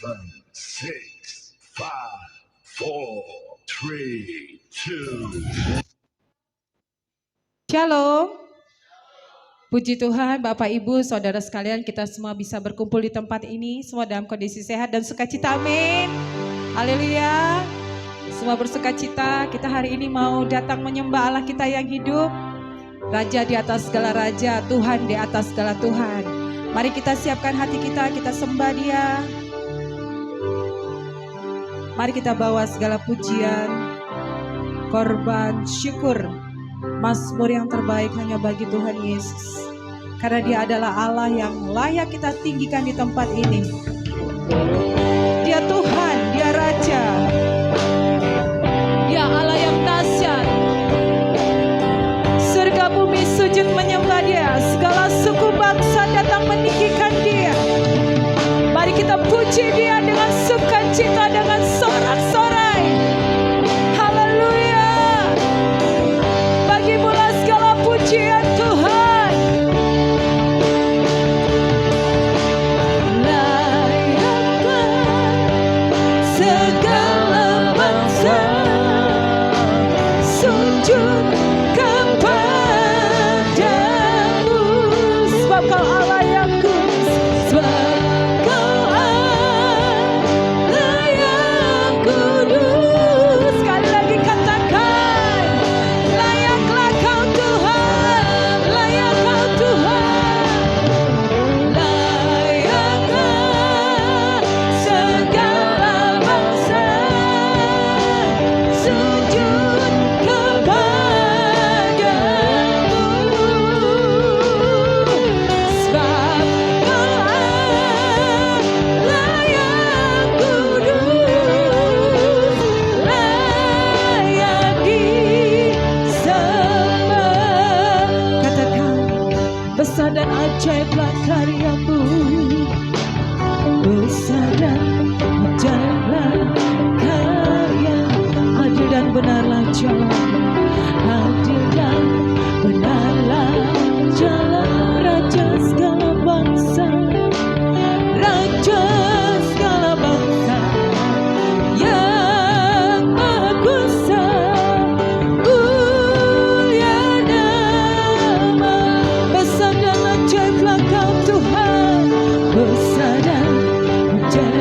7, 6, 5, 4, 3, 2. Shalom. Puji Tuhan, Bapak Ibu, Saudara sekalian, kita semua bisa berkumpul di tempat ini, semua dalam kondisi sehat dan sukacita, amin. Haleluya. Semua bersukacita, kita hari ini mau datang menyembah Allah kita yang hidup. Raja di atas segala raja, Tuhan di atas segala Tuhan. Mari kita siapkan hati kita sembah Dia. Mari kita bawa segala pujian, korban, syukur, mazmur yang terbaik hanya bagi Tuhan Yesus. Karena Dia adalah Allah yang layak kita tinggikan di tempat ini. Dia Tuhan, Dia Raja, Dia Allah yang dahsyat. Surga bumi sujud menyembah Dia, segala suku bangsa datang meninggikan Dia. Mari kita puji Dia dengan sukacita, dengan sorak-sorai. Haleluya. Bagimulah segala pujian Tuhan. Layaklah segala bangsa sujud kepadamu, sebab Kau Allah yang kudus, sebab Kau Allah yang kudus. Sekali lagi katakan, layaklah Kau Tuhan, layak Kau Tuhan, layaklah segala bangsa sujud kepadamu, sebab Kau Allah yang kudus, layak disembah. Katakan, besar dan ajaiblah karya-Mu, besar dan ajaiblah karya. Adil dan benarlah jalan, adil dan benarlah jalan. Raja segala bangsa, Raja segala bangsa yang Maha Kuasa, mulia nama. Besar dan ajaiblah Kau Tuhan, besar dan ajaiblah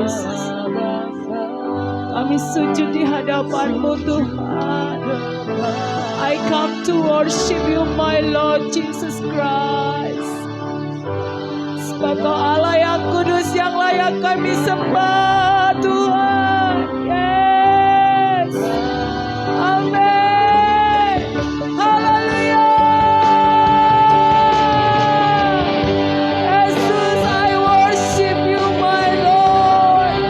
Yesus. Kami sujud di hadapan-Mu Tuhan. I come to worship You my Lord Jesus Christ. Sebab Kau Allah yang kudus yang layak kami sembah Tuhan. Yes. Amin. Haleluya. Jesus, I worship You my Lord.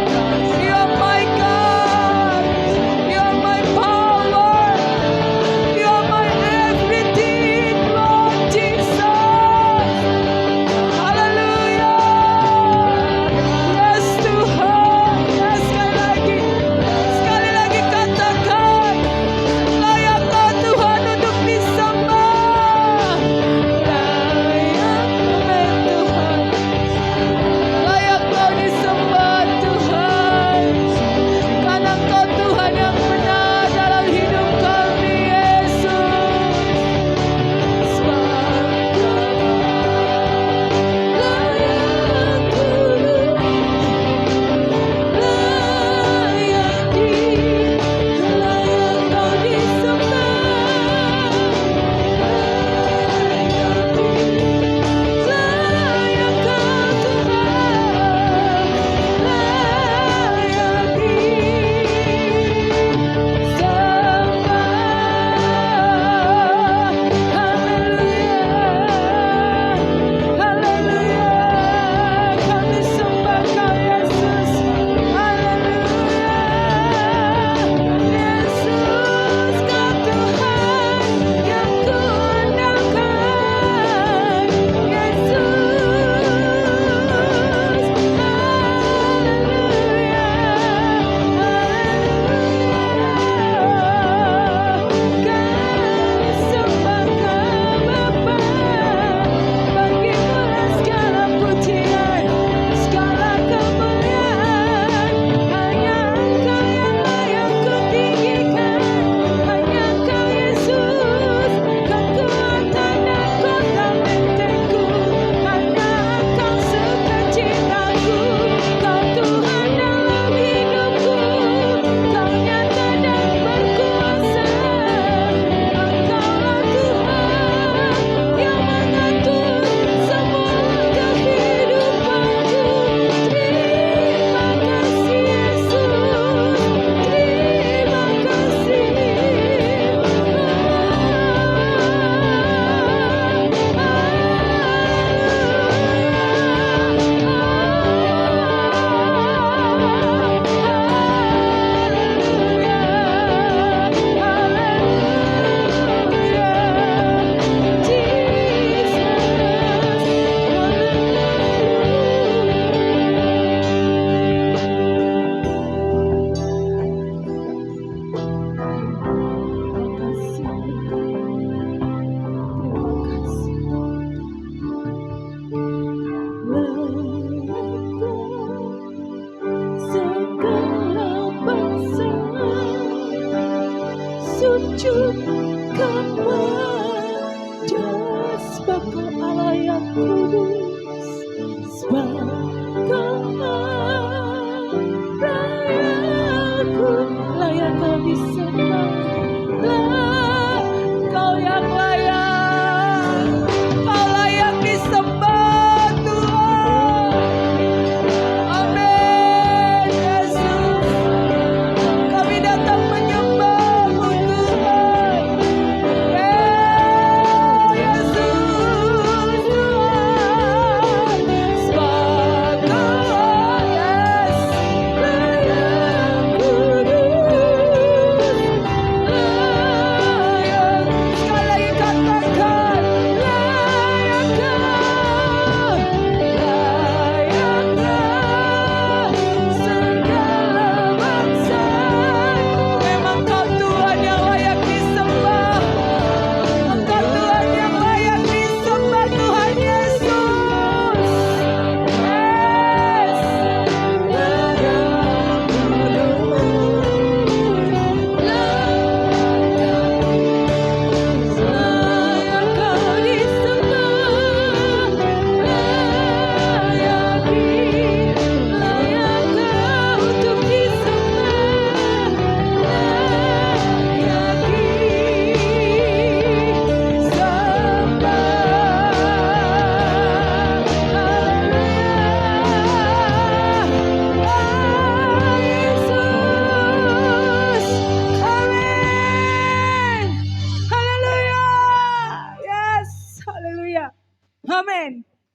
You are my God. You are my power. You are my everything, Lord Jesus. Haleluya. Yes Tuhan. Yes, sekali lagi katakan, layak Kau Tuhan untuk disembah. Layak Tuhan. Layak Kau disembah Tuhan. Karena Engkau Tuhan yang benar dalam hidup kami, Yesus. Sebab layak kudus, layak Kau disembah. Layak Kau Tuhan, layak disembah. Haleluya, haleluya. Kami sembah Kau Yesus. Haleluya. Yesus Kau Tuhan yang kuandalkan. Yesus. Haleluya. Kami sembah Kau Bapa. Bagimu-lah segala pujian, segala kemuliaan. Hanya Engkau yang layak kutinggikan. Hanya Engkau Yesus, kekuatan dan kota bentengku. Hanya Engkau sukacitaku. Kau Tuhan dalam hidupku. Kau nyata dan berkuasa. Engkaulah Tuhan yang mengatur semua kehidupanku. Terima kasih Yesus. Terima kasih. Segala bangsa sujud kepada sebab Kau Allah yang kudus, sebab Kau rayaku, layak Kau disembah. Kau yang layak, Kau layak disembah Tuhan. Amin.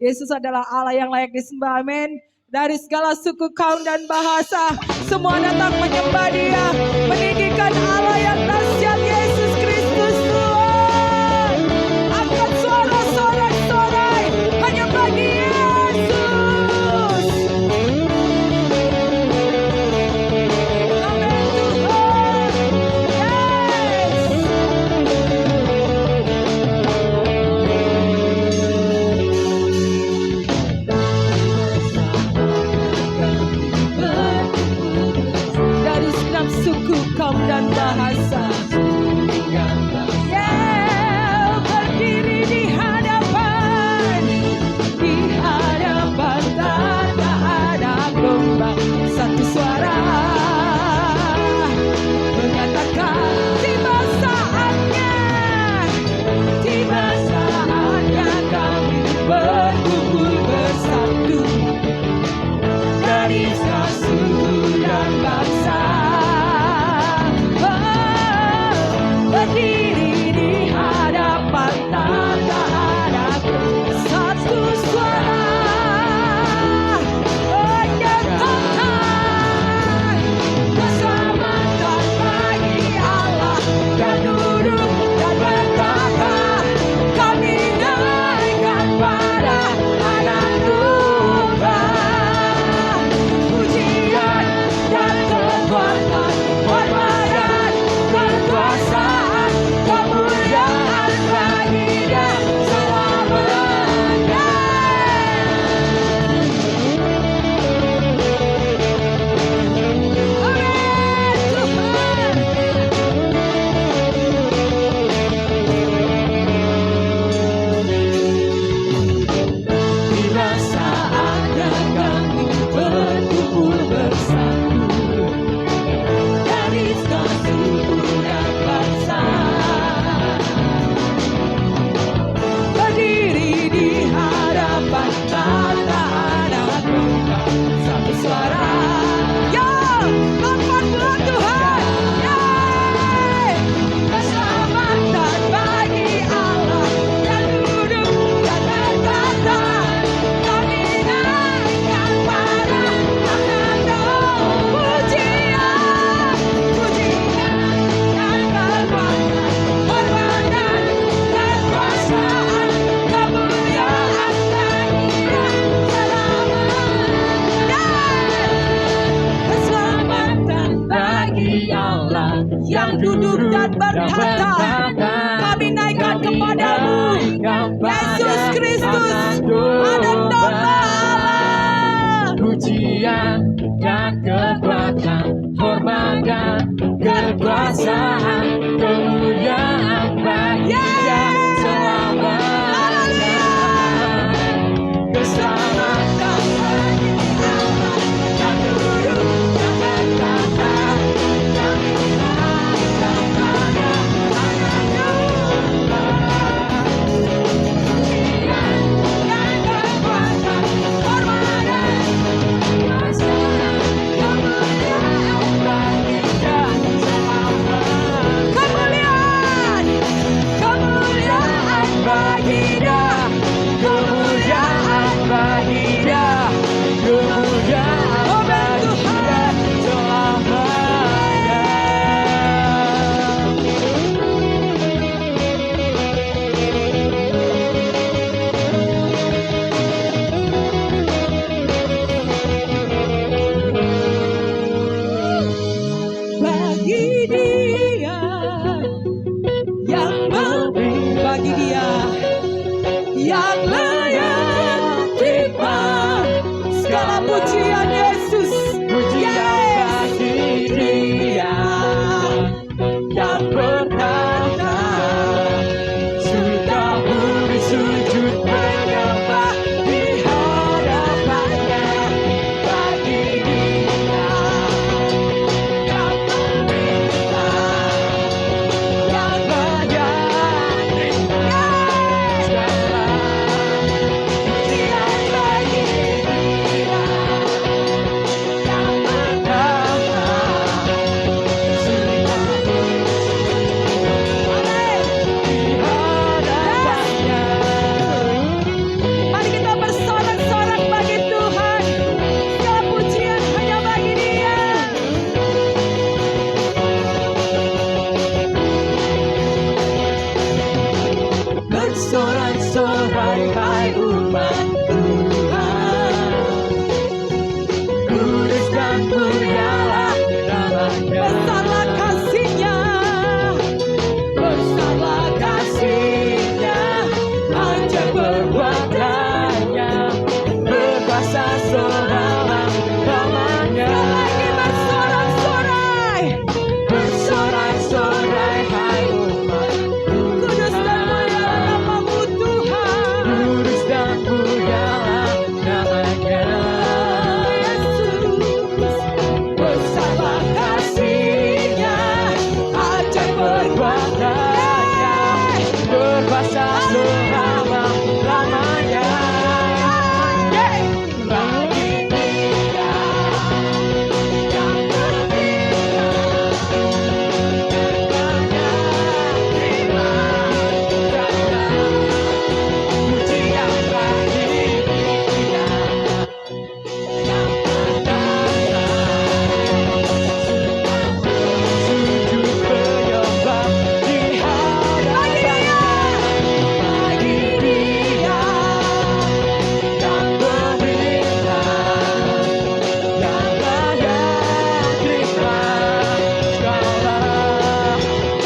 Yesus adalah Allah yang layak disembah, amin. Dari segala suku, kaum, dan bahasa, semua datang menyembah Dia, meninggikan Allah yang dahsyat, Yesus Kristus Tuhan. Angkat suara sorak-sorai hanya bagi Yesus. Amin Tuhan. Dari segenap suku, kaum, dan bahasa, berdiri di hadapan tanda ada domba, satu suara menyatakan tiba saatnya kami berkumpul bersatu dari suku dan bangsa. Berdiri di hadapan tanda hadap, satu suara menyatakan keselamatan bagi Allah yang duduk dan berkata, kami naikkan pada anak domba. Pujian dan kekuatan, hormat dan kekuasaan, kemuliaan bagi Dia selamanya. Amin Tuhan. Tiba saatnya kami berkumpul bersatu dari segala suku dan bangsa. Berdiri di hadapan tanda anak domba, satu suara. Ya, lompat buat Tuhan. Yeay. Keselamatan bagi Allah yang duduk dan berkata, kami naikkan pada anak domba. Pujian dan kekuatan, hormat dan kekuasaan, kemuliaan bagi Dia selamanya. Keselamatan bagi Allah yang duduk dan berkata, kami naikkan kepadamu, Yesus Kristus, anak domba Allah. Pujian dan kekuatan, hormat dan kekuasaan, kemuliaan bagi Dia selamanya. Keselamatan bagi Allah yang duduk dan berkata, kami naikkan pada anak domba. Pujian dan kekuatan, hormat dan kekuasaan, kemuliaan bagi Dia selamanya. Kemuliaan, kemuliaan bagi Dia, Kemuliaan bagi Dia, kemuliaan bagi Dia selamanya. bagi Dia yang bagi Dia yang layak terima segala pujian Yesus. Pujian bagi Dia yang bertanda, sudah bumi sujud menyembah di hadapannya. Bagi Dia yang meminta, yang menyadari segala pujian bagi Dia. dan mulialah namanya. Besarlah kasih-Nya, Besarlah kasih-Nya, ajaib perbuatannya, berkuasa selama-lamanya. lagi bersorak-sorai, Bersorak-sorai hai umat, kudus dan mulialah nama-Mu Tuhan. kudus dan mulialah namanya. Besarlah kasih-Nya, ajaib perbuatannya, berkuasa selama-lamanya. Bagi Dia yang berbeda, harganya terima dan pujian bagi Dia yang sujud menyembah di hadapannya. Bagi Dia yang berbeda, yang layak terima segala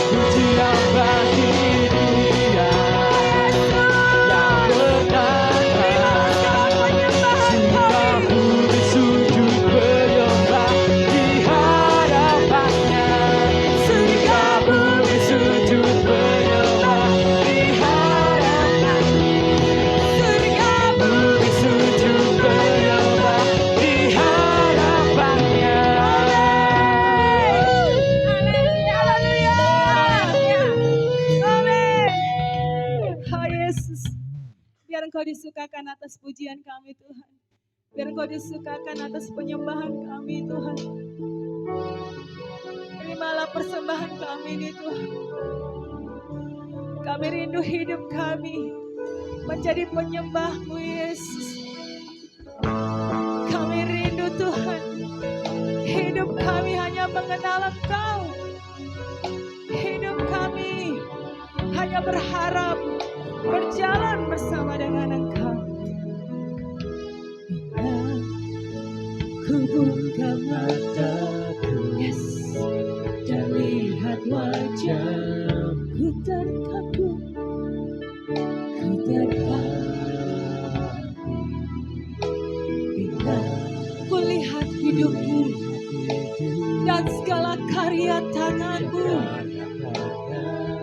pujian bagi Dia yang bertata. Sungguh budi sujud menyembah di hadapannya. Sungguh budi sujud menyembah di hadapannya. Sungguh budi sujud menyembah di hadapannya. Oh Yesus, biar Engkau disukakan atas pujian kami Tuhan. Biar Engkau disukakan atas penyembahan kami Tuhan. Terimalah persembahan kami ini Tuhan. Kami rindu hidup kami menjadi penyembah-Mu Yesus. Kami rindu Tuhan, hidup kami hanya mengenal Engkau. Hidup kami hanya berharap berjalan bersama dengan Engkau. Bila ku buka mataku, yes, dan lihat wajah-Mu, terkagum, ku terkagum. Bila ku lihat hidup-Mu dan segala karya tangan-Mu,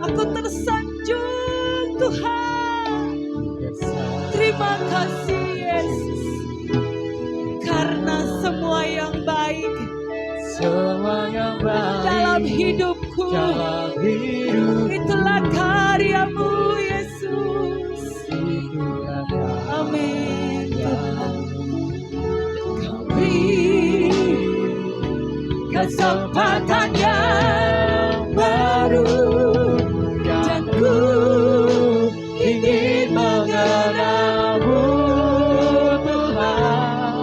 aku tersanjung Tuhan. Terima kasih Yesus, karena semua yang baik Semua yang baik dalam hidupku dalam hidup itulah karya-Mu Yesus. itulah Amin Tuhan. Kau beri kesempatan yang baru, dan ku ingin mengenal-Mu Tuhan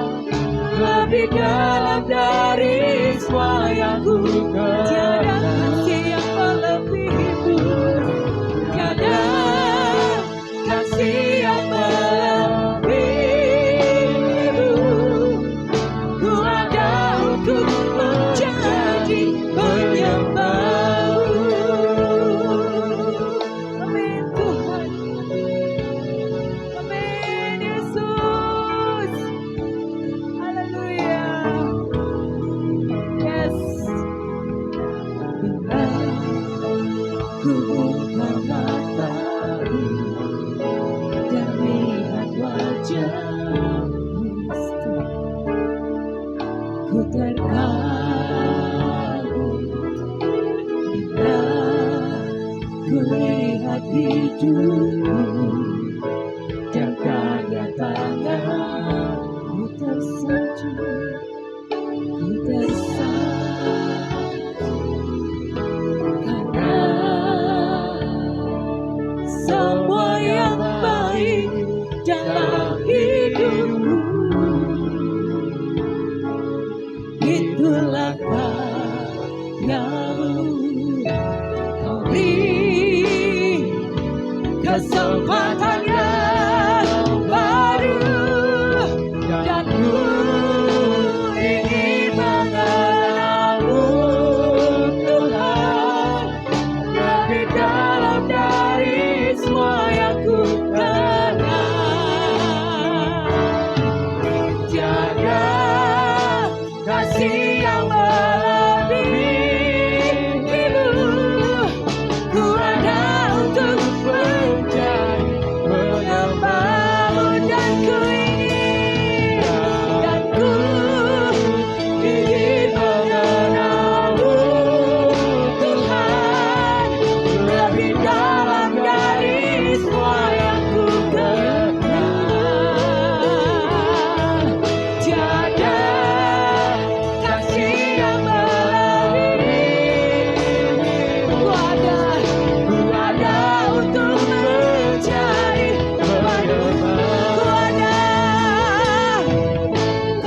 lebih dalam dari semua yang ku tiada kenal. kasih yang melebihi-Mu, Tiada kasih yang melebihi-Mu. ku ada untuk menjadi penyembah-Mu. Amin Tuhan. Amin Yesus. Haleluya. Yes. Bila ku buka mataku dan lihat wajah-Mu, ku terkagum. Bila ku lihat hidup-Mu dan karya tangan-Mu, tersanjung, ku tersanjung. Karena semua yang baik dalam hidupku itulah karya-Mu. Kau beri kesempatan yang baru, dan ku ingin kasih yang melebihimu. Ku ada untuk mencari, menyembahmu dan ku ingin mengenalmu Tuhan, lebih dalam dari semua yang ku kenal. Tiada kasih yang melebihimu. Ku ada untuk mencari,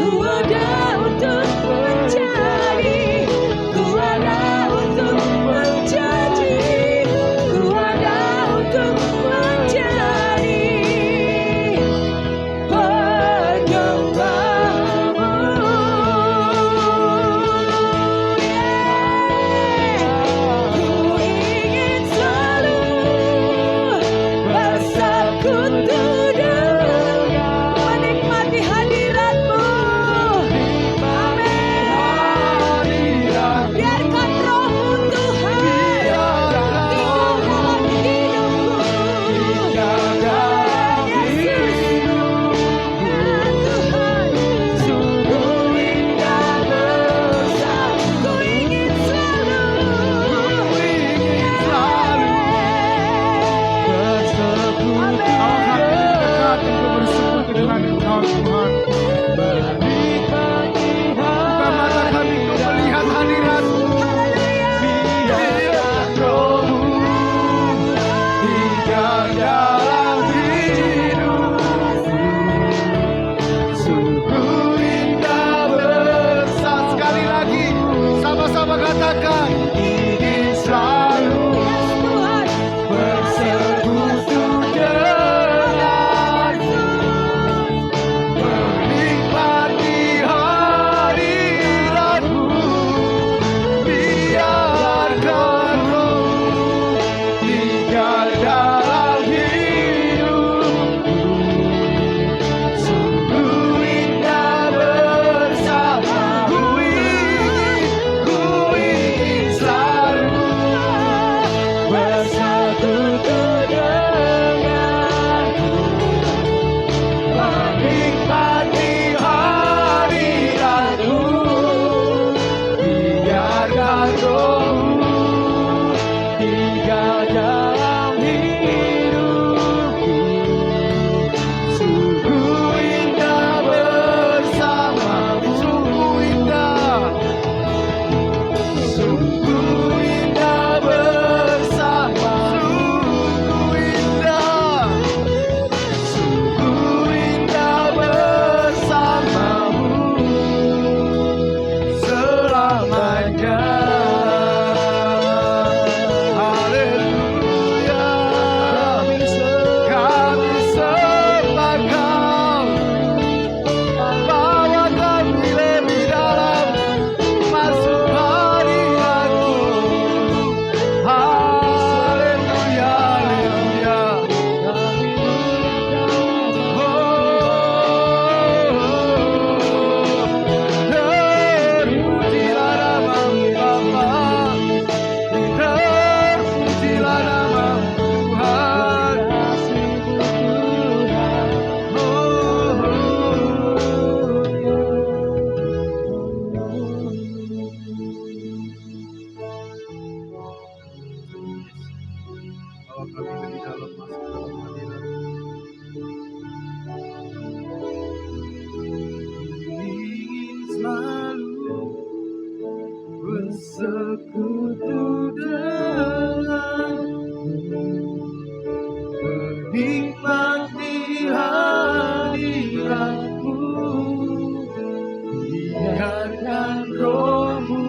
ku ada untuk mencari, ku ada untuk menjanji, ku ada untuk mencari penyembahmu. Ku ingin selalu bersekutu dengan, menikmati hadirat-Mu. Amin. Biarkan Roh-Mu Tuhan tinggal dalam hidupku. Yesus, ya Tuhan, sungguh indah bersama. Ku ingin selalu dekat untuk bersekutu dengan Engkau Tuhan. Buka mata kami untuk melihat hadirat-Mu. Biarkan Roh-Mu tinggal dalam hidupku. Sungguh indah bersama. Sekali lagi, sama-sama katakan, ingin selalu bersekutu denganmu, menikmati hadirat-Mu. Biarkan Roh-Mu tinggal dalam hidupku. Sungguh indah bersama. Ku ingin selalu bersekutu denganmu, menikmati hadirat-Mu. Biarkan Roh-Mu tinggal dalam hidupku. Sungguh indah bersamamu. Sungguh indah bersama. Sungguh indah bersamamu selamanya. Haleluya. Kami sembah Kau, bawa kami lebih dalam, masuk hadirat-Mu. Haleluya, haleluya. Terpujilah nama-Mu Bapa, terpujilah nama-Mu Tuhan. Bawa kami lebih dalam, masuk dalam hadirat-Mu. Ingin selalu bersekutu denganmu, menikmati hadirat-Mu. Biarkan Roh-Mu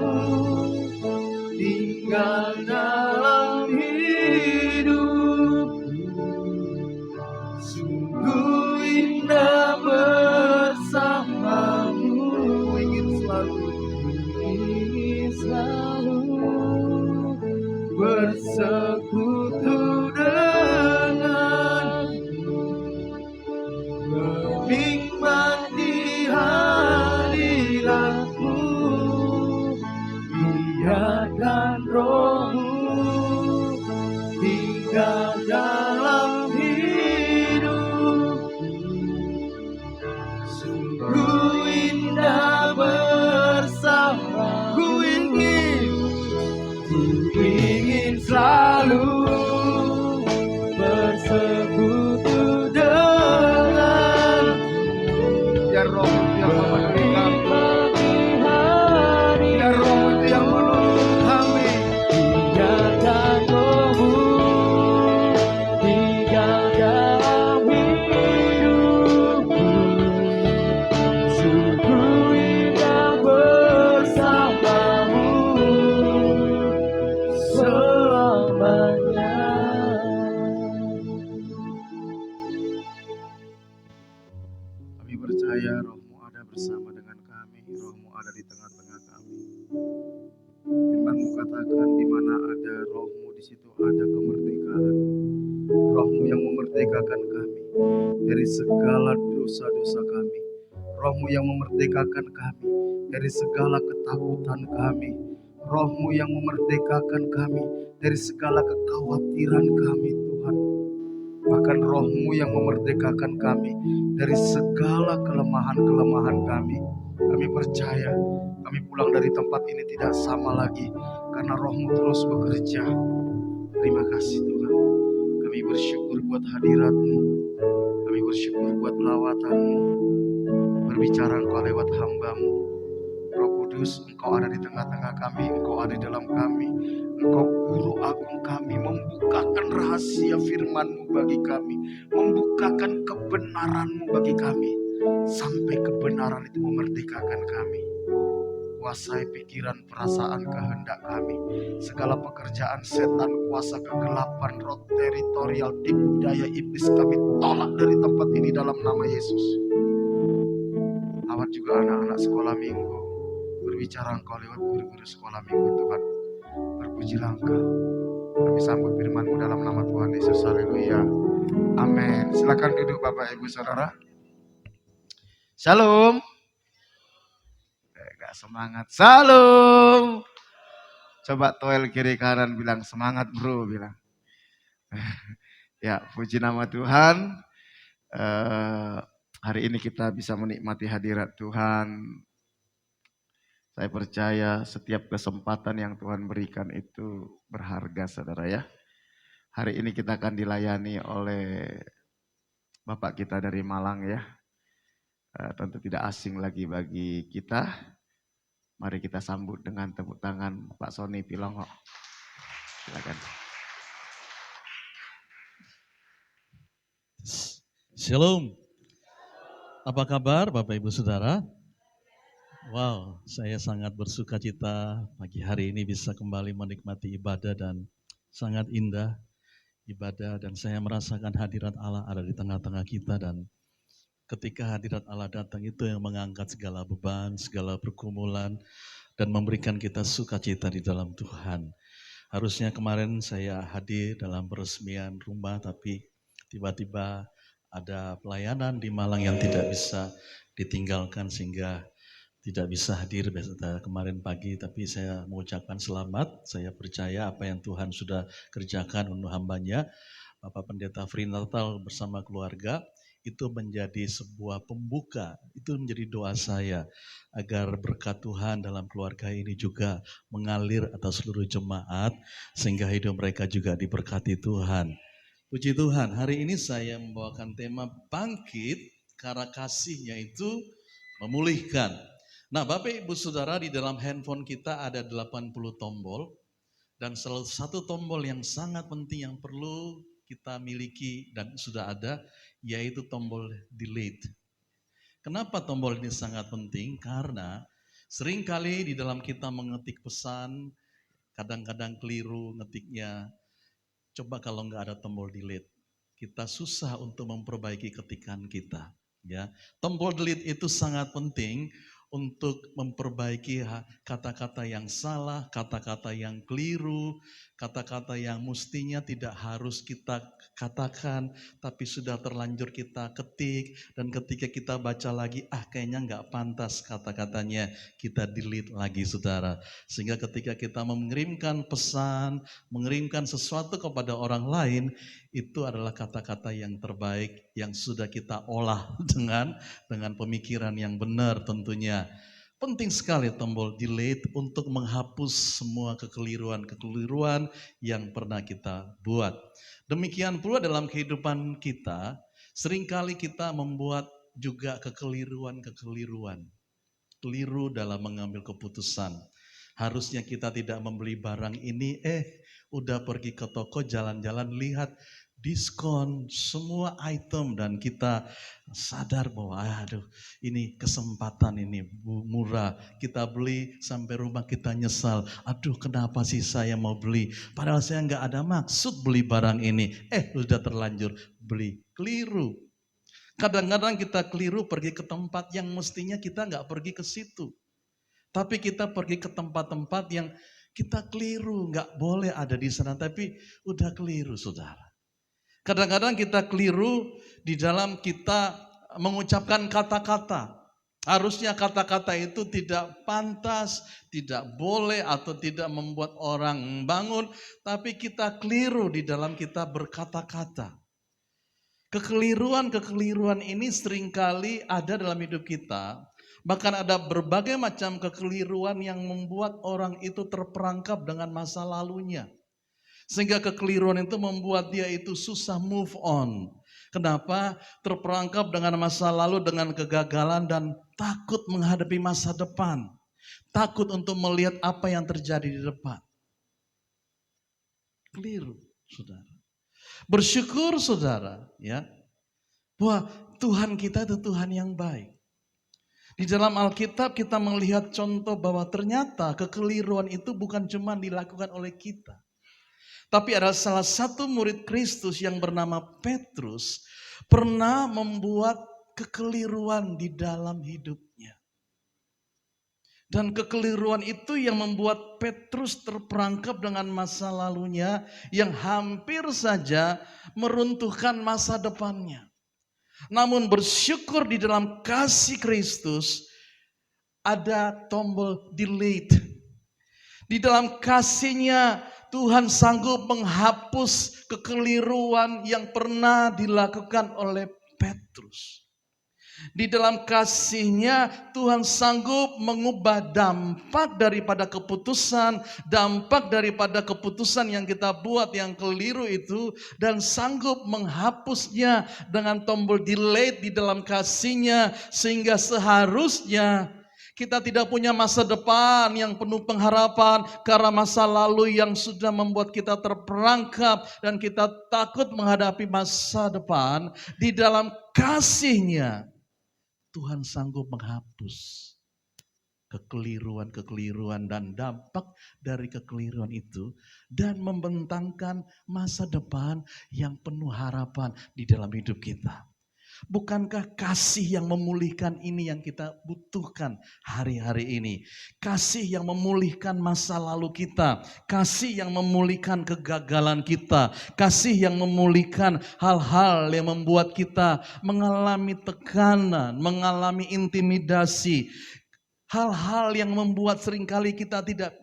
tinggal dalam hidupku. Sungguh indah bersamamu. Ingin selalu bersekutu denganmu, menikmati hadirat-Mu. ada di tengah-tengah kami. Firman-Mu katakan di mana ada Roh-Mu di situ ada kemerdekaan. Roh-Mu yang memerdekakan kami dari segala dosa-dosa kami. Roh-Mu yang memerdekakan kami dari segala ketakutan kami. Roh-Mu yang memerdekakan kami dari segala kekhawatiran kami, Tuhan. Bahkan Roh-Mu yang memerdekakan kami dari segala kelemahan-kelemahan kami. Kami percaya kami pulang dari tempat ini tidak sama lagi karena Roh-Mu terus bekerja. Terima kasih Tuhan. Kami bersyukur buat hadirat-Mu. Kami bersyukur buat lawatan-Mu. Berbicara Engkau lewat hamba-Mu. Roh Kudus, Engkau ada di tengah-tengah kami, Engkau ada di dalam kami. Engkau guru agung kami, membukakan rahasia firman-Mu bagi kami, membukakan kebenaran-Mu bagi kami, sampai kebenaran itu memerdekakan kami. Kuasai pikiran, perasaan, kehendak kami. Segala pekerjaan setan, kuasa kegelapan, roh teritorial, tipu daya iblis kami tolak dari tempat ini dalam nama Yesus. Awat juga anak-anak sekolah minggu. Berbicara Engkau lewat guru-guru sekolah minggu Tuhan. Berpujilah Engkau. Kami sambut firman-Mu dalam nama Tuhan Yesus. Haleluya. Amin. Silakan duduk Bapak Ibu Saudara. Shalom. Gak semangat. Shalom. Coba toel kiri kanan bilang semangat bro. Bilang. Ya puji nama Tuhan. Hari ini kita bisa menikmati hadirat Tuhan. Saya percaya setiap kesempatan yang Tuhan berikan itu berharga saudara ya. Hari ini kita akan dilayani oleh Bapak kita dari Malang ya. Tentu tidak asing lagi bagi kita. Mari kita sambut dengan tepuk tangan Pak Sony Pilongo. Silakan. Shalom. Apa kabar Bapak Ibu Saudara? Wow, saya sangat bersuka cita pagi hari ini bisa kembali menikmati ibadah dan sangat indah ibadah dan saya merasakan hadirat Allah ada di tengah-tengah kita dan ketika hadirat Allah datang itu yang mengangkat segala beban, segala pergumulan dan memberikan kita sukacita di dalam Tuhan. Harusnya kemarin saya hadir dalam peresmian rumah tapi tiba-tiba ada pelayanan di Malang yang tidak bisa ditinggalkan sehingga tidak bisa hadir kemarin pagi, tapi saya mengucapkan selamat. Saya percaya apa yang Tuhan sudah kerjakan untuk hambanya, Bapak Pendeta Fri Natal bersama keluarga, itu menjadi sebuah pembuka, itu menjadi doa saya, agar berkat Tuhan dalam keluarga ini juga mengalir atas seluruh jemaat, sehingga hidup mereka juga diberkati Tuhan. Puji Tuhan, hari ini saya membawakan tema bangkit, karena kasihnya itu memulihkan. Nah Bapak Ibu Saudara di dalam handphone kita ada 80 tombol dan salah satu tombol yang sangat penting yang perlu kita miliki dan sudah ada yaitu tombol delete. Kenapa tombol ini sangat penting? Karena seringkali di dalam kita mengetik pesan kadang-kadang keliru ngetiknya. Coba kalau nggak ada tombol delete, kita susah untuk memperbaiki ketikan kita. Ya, tombol delete itu sangat penting untuk memperbaiki kata-kata yang salah, kata-kata yang keliru, kata-kata yang mestinya tidak harus kita katakan, tapi sudah terlanjur kita ketik, dan ketika kita baca lagi, kayaknya nggak pantas kata-katanya, kita delete lagi saudara. Sehingga ketika kita mengirimkan pesan, mengirimkan sesuatu kepada orang lain, itu adalah kata-kata yang terbaik yang sudah kita olah dengan pemikiran yang benar tentunya. Penting sekali tombol delete untuk menghapus semua kekeliruan-kekeliruan yang pernah kita buat. Demikian pula dalam kehidupan kita, seringkali kita membuat juga kekeliruan-kekeliruan. Keliru dalam mengambil keputusan. Harusnya kita tidak membeli barang ini, udah pergi ke toko jalan-jalan lihat diskon semua item dan kita sadar bahwa ini kesempatan ini murah, kita beli sampai rumah kita nyesal, kenapa sih saya mau beli padahal saya nggak ada maksud beli barang ini, sudah terlanjur beli. Keliru. Kadang-kadang kita keliru pergi ke tempat yang mestinya kita nggak pergi ke situ. Tapi kita pergi ke tempat-tempat yang kita keliru, nggak boleh ada di sana, tapi udah keliru saudara. Kadang-kadang kita keliru di dalam kita mengucapkan kata-kata. Harusnya kata-kata itu tidak pantas, tidak boleh atau tidak membuat orang bangun, tapi kita keliru di dalam kita berkata-kata. Kekeliruan-kekeliruan ini seringkali ada dalam hidup kita. Bahkan ada berbagai macam kekeliruan yang membuat orang itu terperangkap dengan masa lalunya. Sehingga kekeliruan itu membuat dia itu susah move on. Kenapa? Terperangkap dengan masa lalu, dengan kegagalan dan takut menghadapi masa depan. Takut untuk melihat apa yang terjadi di depan. Keliru, saudara. Bersyukur saudara, ya, bahwa Tuhan kita itu Tuhan yang baik. Di dalam Alkitab kita melihat contoh bahwa ternyata kekeliruan itu bukan cuma dilakukan oleh kita. Tapi ada salah satu murid Kristus yang bernama Petrus pernah membuat kekeliruan di dalam hidupnya. Dan kekeliruan itu yang membuat Petrus terperangkap dengan masa lalunya yang hampir saja meruntuhkan masa depannya. Namun bersyukur di dalam kasih Kristus ada tombol delete. Di dalam kasihnya Tuhan sanggup menghapus kekeliruan yang pernah dilakukan oleh Petrus. Di dalam kasihnya Tuhan sanggup mengubah dampak daripada keputusan yang kita buat yang keliru itu, dan sanggup menghapusnya dengan tombol delete di dalam kasihnya, sehingga seharusnya kita tidak punya masa depan yang penuh pengharapan karena masa lalu yang sudah membuat kita terperangkap dan kita takut menghadapi masa depan. Di dalam kasihnya Tuhan sanggup menghapus kekeliruan-kekeliruan dan dampak dari kekeliruan itu dan membentangkan masa depan yang penuh harapan di dalam hidup kita. Bukankah kasih yang memulihkan ini yang kita butuhkan hari-hari ini? Kasih yang memulihkan masa lalu kita, kasih yang memulihkan kegagalan kita, kasih yang memulihkan hal-hal yang membuat kita mengalami tekanan, mengalami intimidasi, hal-hal yang membuat seringkali kita tidak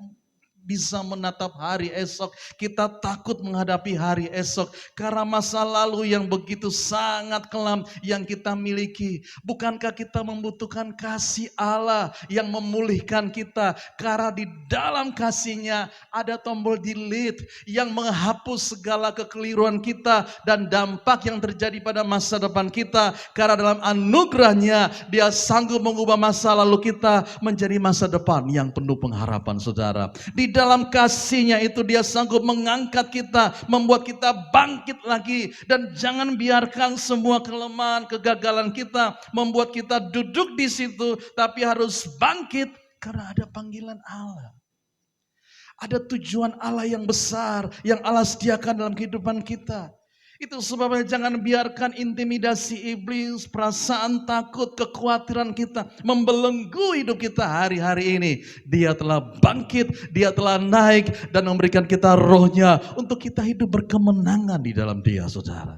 bisa menatap hari esok. Kita takut menghadapi hari esok karena masa lalu yang begitu sangat kelam yang kita miliki. Bukankah kita membutuhkan kasih Allah yang memulihkan kita? Karena di dalam kasihnya ada tombol delete yang menghapus segala kekeliruan kita dan dampak yang terjadi pada masa depan kita. Karena dalam anugerahnya Dia sanggup mengubah masa lalu kita menjadi masa depan yang penuh pengharapan, saudara. Di dalam kasihnya itu Dia sanggup mengangkat kita, membuat kita bangkit lagi. Dan jangan biarkan semua kelemahan, kegagalan kita membuat kita duduk di situ, tapi harus bangkit karena ada panggilan Allah. Ada tujuan Allah yang besar yang Allah sediakan dalam kehidupan kita. Itu sebabnya jangan biarkan intimidasi iblis, perasaan takut, kekhawatiran kita membelenggu hidup kita hari-hari ini. Dia telah bangkit, Dia telah naik dan memberikan kita rohnya untuk kita hidup berkemenangan di dalam Dia, saudara.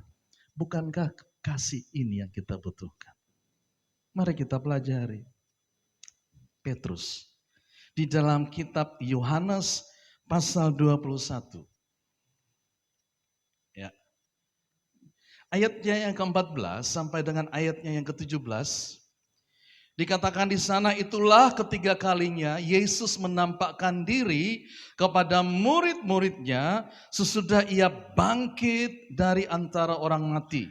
Bukankah kasih ini yang kita butuhkan? Mari kita pelajari. Petrus di dalam kitab Yohanes pasal 21. Ayatnya yang ke-14 sampai dengan ayatnya yang ke-17, dikatakan di sana, itulah ketiga kalinya Yesus menampakkan diri kepada murid-muridnya sesudah Ia bangkit dari antara orang mati.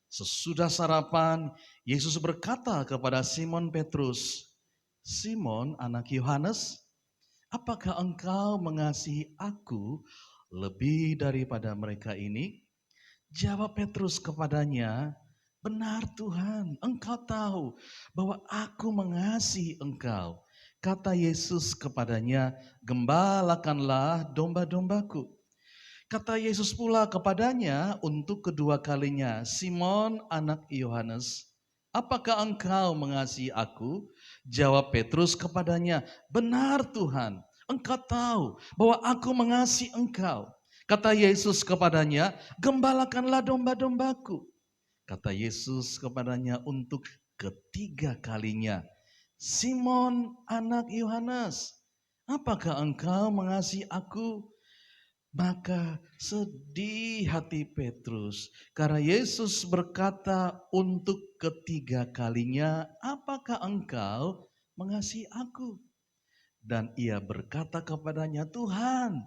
Sesudah sarapan, Yesus berkata kepada Simon Petrus, "Simon, anak Yohanes, apakah engkau mengasihi aku lebih daripada mereka ini?" Jawab Petrus kepadanya, "Benar Tuhan, Engkau tahu bahwa aku mengasihi Engkau." Kata Yesus kepadanya, "Gembalakanlah domba-dombaku." Kata Yesus pula kepadanya untuk kedua kalinya, "Simon anak Yohanes, apakah engkau mengasihi aku? Jawab Petrus kepadanya, benar Tuhan, engkau tahu bahwa aku mengasihi engkau. Kata Yesus kepadanya, gembalakanlah domba-dombaku. Kata Yesus kepadanya untuk ketiga kalinya, Simon anak Yohanes, apakah engkau mengasihi aku? Maka sedih hati Petrus karena Yesus berkata untuk ketiga kalinya, apakah engkau mengasihi aku? Dan ia berkata kepadanya, Tuhan,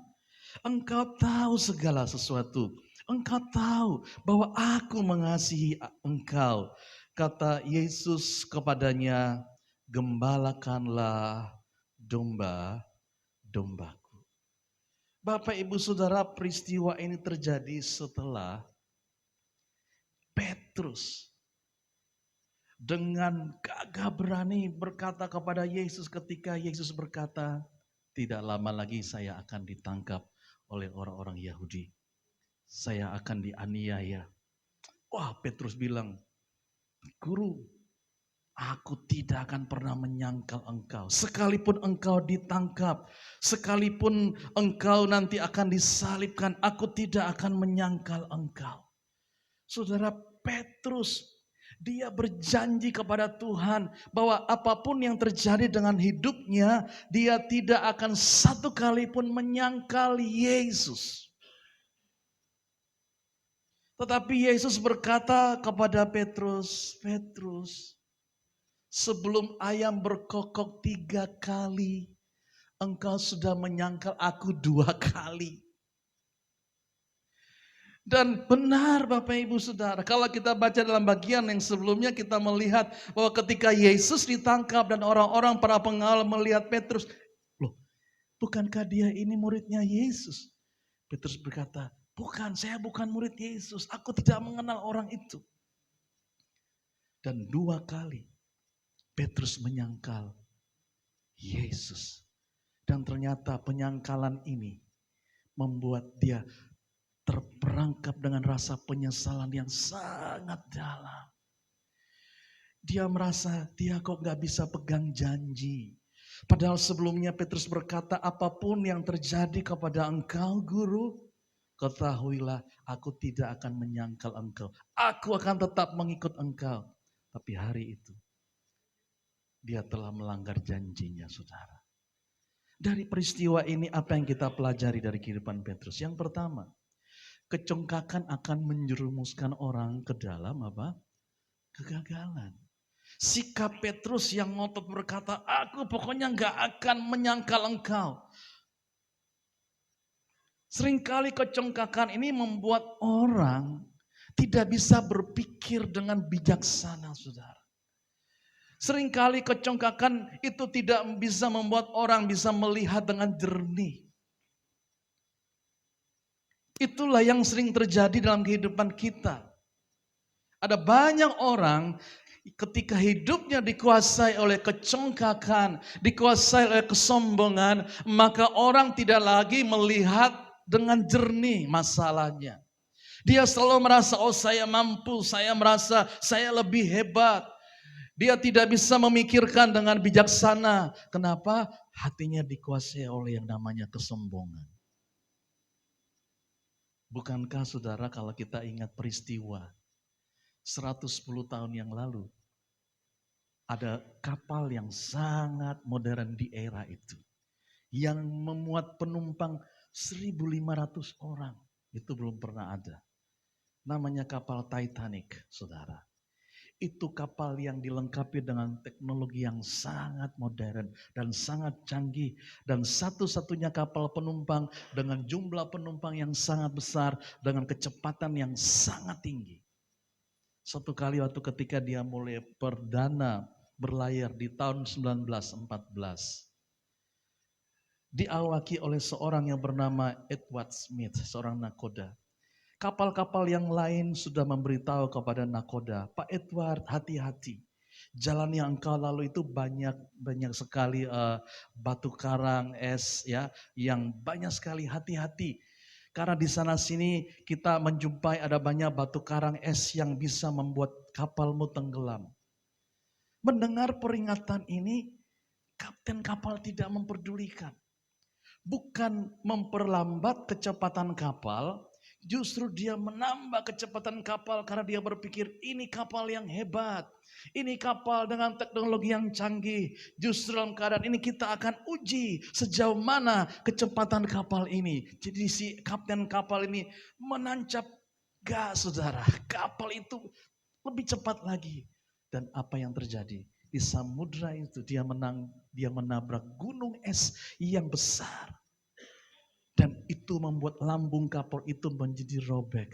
engkau tahu segala sesuatu. Engkau tahu bahwa aku mengasihi engkau. Kata Yesus kepadanya, gembalakanlah domba-dombaku. Bapak Ibu Saudara, peristiwa ini terjadi setelah Petrus dengan gagah berani berkata kepada Yesus ketika Yesus berkata, tidak lama lagi saya akan ditangkap oleh orang-orang Yahudi. Saya akan dianiaya. Wah, Petrus bilang, Guru, aku tidak akan pernah menyangkal engkau. Sekalipun engkau ditangkap, sekalipun engkau nanti akan disalibkan, aku tidak akan menyangkal engkau. Saudara, Petrus, dia berjanji kepada Tuhan bahwa apapun yang terjadi dengan hidupnya, dia tidak akan satu kali pun menyangkal Yesus. Tetapi Yesus berkata kepada Petrus, Petrus, sebelum ayam berkokok 3 kali, engkau sudah menyangkal aku 2 kali. Dan benar Bapak Ibu Saudara, kalau kita baca dalam bagian yang sebelumnya kita melihat bahwa ketika Yesus ditangkap dan orang-orang para pengawal melihat Petrus, loh bukankah dia ini muridnya Yesus? Petrus berkata, bukan, saya bukan murid Yesus, aku tidak mengenal orang itu. Dan 2 kali Petrus menyangkal Yesus. Dan ternyata penyangkalan ini membuat dia terperangkap dengan rasa penyesalan yang sangat dalam. Dia merasa dia kok gak bisa pegang janji. Padahal sebelumnya Petrus berkata, apapun yang terjadi kepada engkau Guru, ketahuilah aku tidak akan menyangkal engkau. Aku akan tetap mengikut engkau. Tapi hari itu dia telah melanggar janjinya, saudara. Dari peristiwa ini apa yang kita pelajari dari kehidupan Petrus? Yang pertama, kecongkakan akan menjerumuskan orang ke dalam apa? Kegagalan. Sikap Petrus yang ngotot berkata, aku pokoknya gak akan menyangkal engkau. Seringkali kecongkakan ini membuat orang tidak bisa berpikir dengan bijaksana, saudara. Seringkali kecongkakan itu tidak bisa membuat orang bisa melihat dengan jernih. Itulah yang sering terjadi dalam kehidupan kita. Ada banyak orang ketika hidupnya dikuasai oleh kecongkakan, dikuasai oleh kesombongan, maka orang tidak lagi melihat dengan jernih masalahnya. Dia selalu merasa, oh saya mampu, saya merasa saya lebih hebat. Dia tidak bisa memikirkan dengan bijaksana. Kenapa? Hatinya dikuasai oleh yang namanya kesombongan. Bukankah saudara kalau kita ingat peristiwa 110 tahun yang lalu, ada kapal yang sangat modern di era itu, yang memuat penumpang 1.500 orang. Itu belum pernah ada. Namanya kapal Titanic, saudara. Itu kapal yang dilengkapi dengan teknologi yang sangat modern dan sangat canggih. Dan satu-satunya kapal penumpang dengan jumlah penumpang yang sangat besar dengan kecepatan yang sangat tinggi. Satu kali waktu ketika dia mulai perdana berlayar di tahun 1914. Diawaki oleh seorang yang bernama Edward Smith, seorang nakoda. Kapal-kapal yang lain sudah memberitahu kepada nakoda, Pak Edward hati-hati. Jalan yang engkau lalu itu banyak sekali batu karang, es ya, yang banyak sekali, hati-hati. Karena di sana sini kita menjumpai ada banyak batu karang es yang bisa membuat kapalmu tenggelam. Mendengar peringatan ini, kapten kapal tidak memperdulikan. Bukan memperlambat kecepatan kapal, justru dia menambah kecepatan kapal karena dia berpikir ini kapal yang hebat. Ini kapal dengan teknologi yang canggih. Justru dalam keadaan ini kita akan uji sejauh mana kecepatan kapal ini. Jadi si kapten kapal ini menancap gas, saudara. Kapal itu lebih cepat lagi. Dan apa yang terjadi? Di samudra itu dia menabrak gunung es yang besar. Dan itu membuat lambung kapal itu menjadi robek.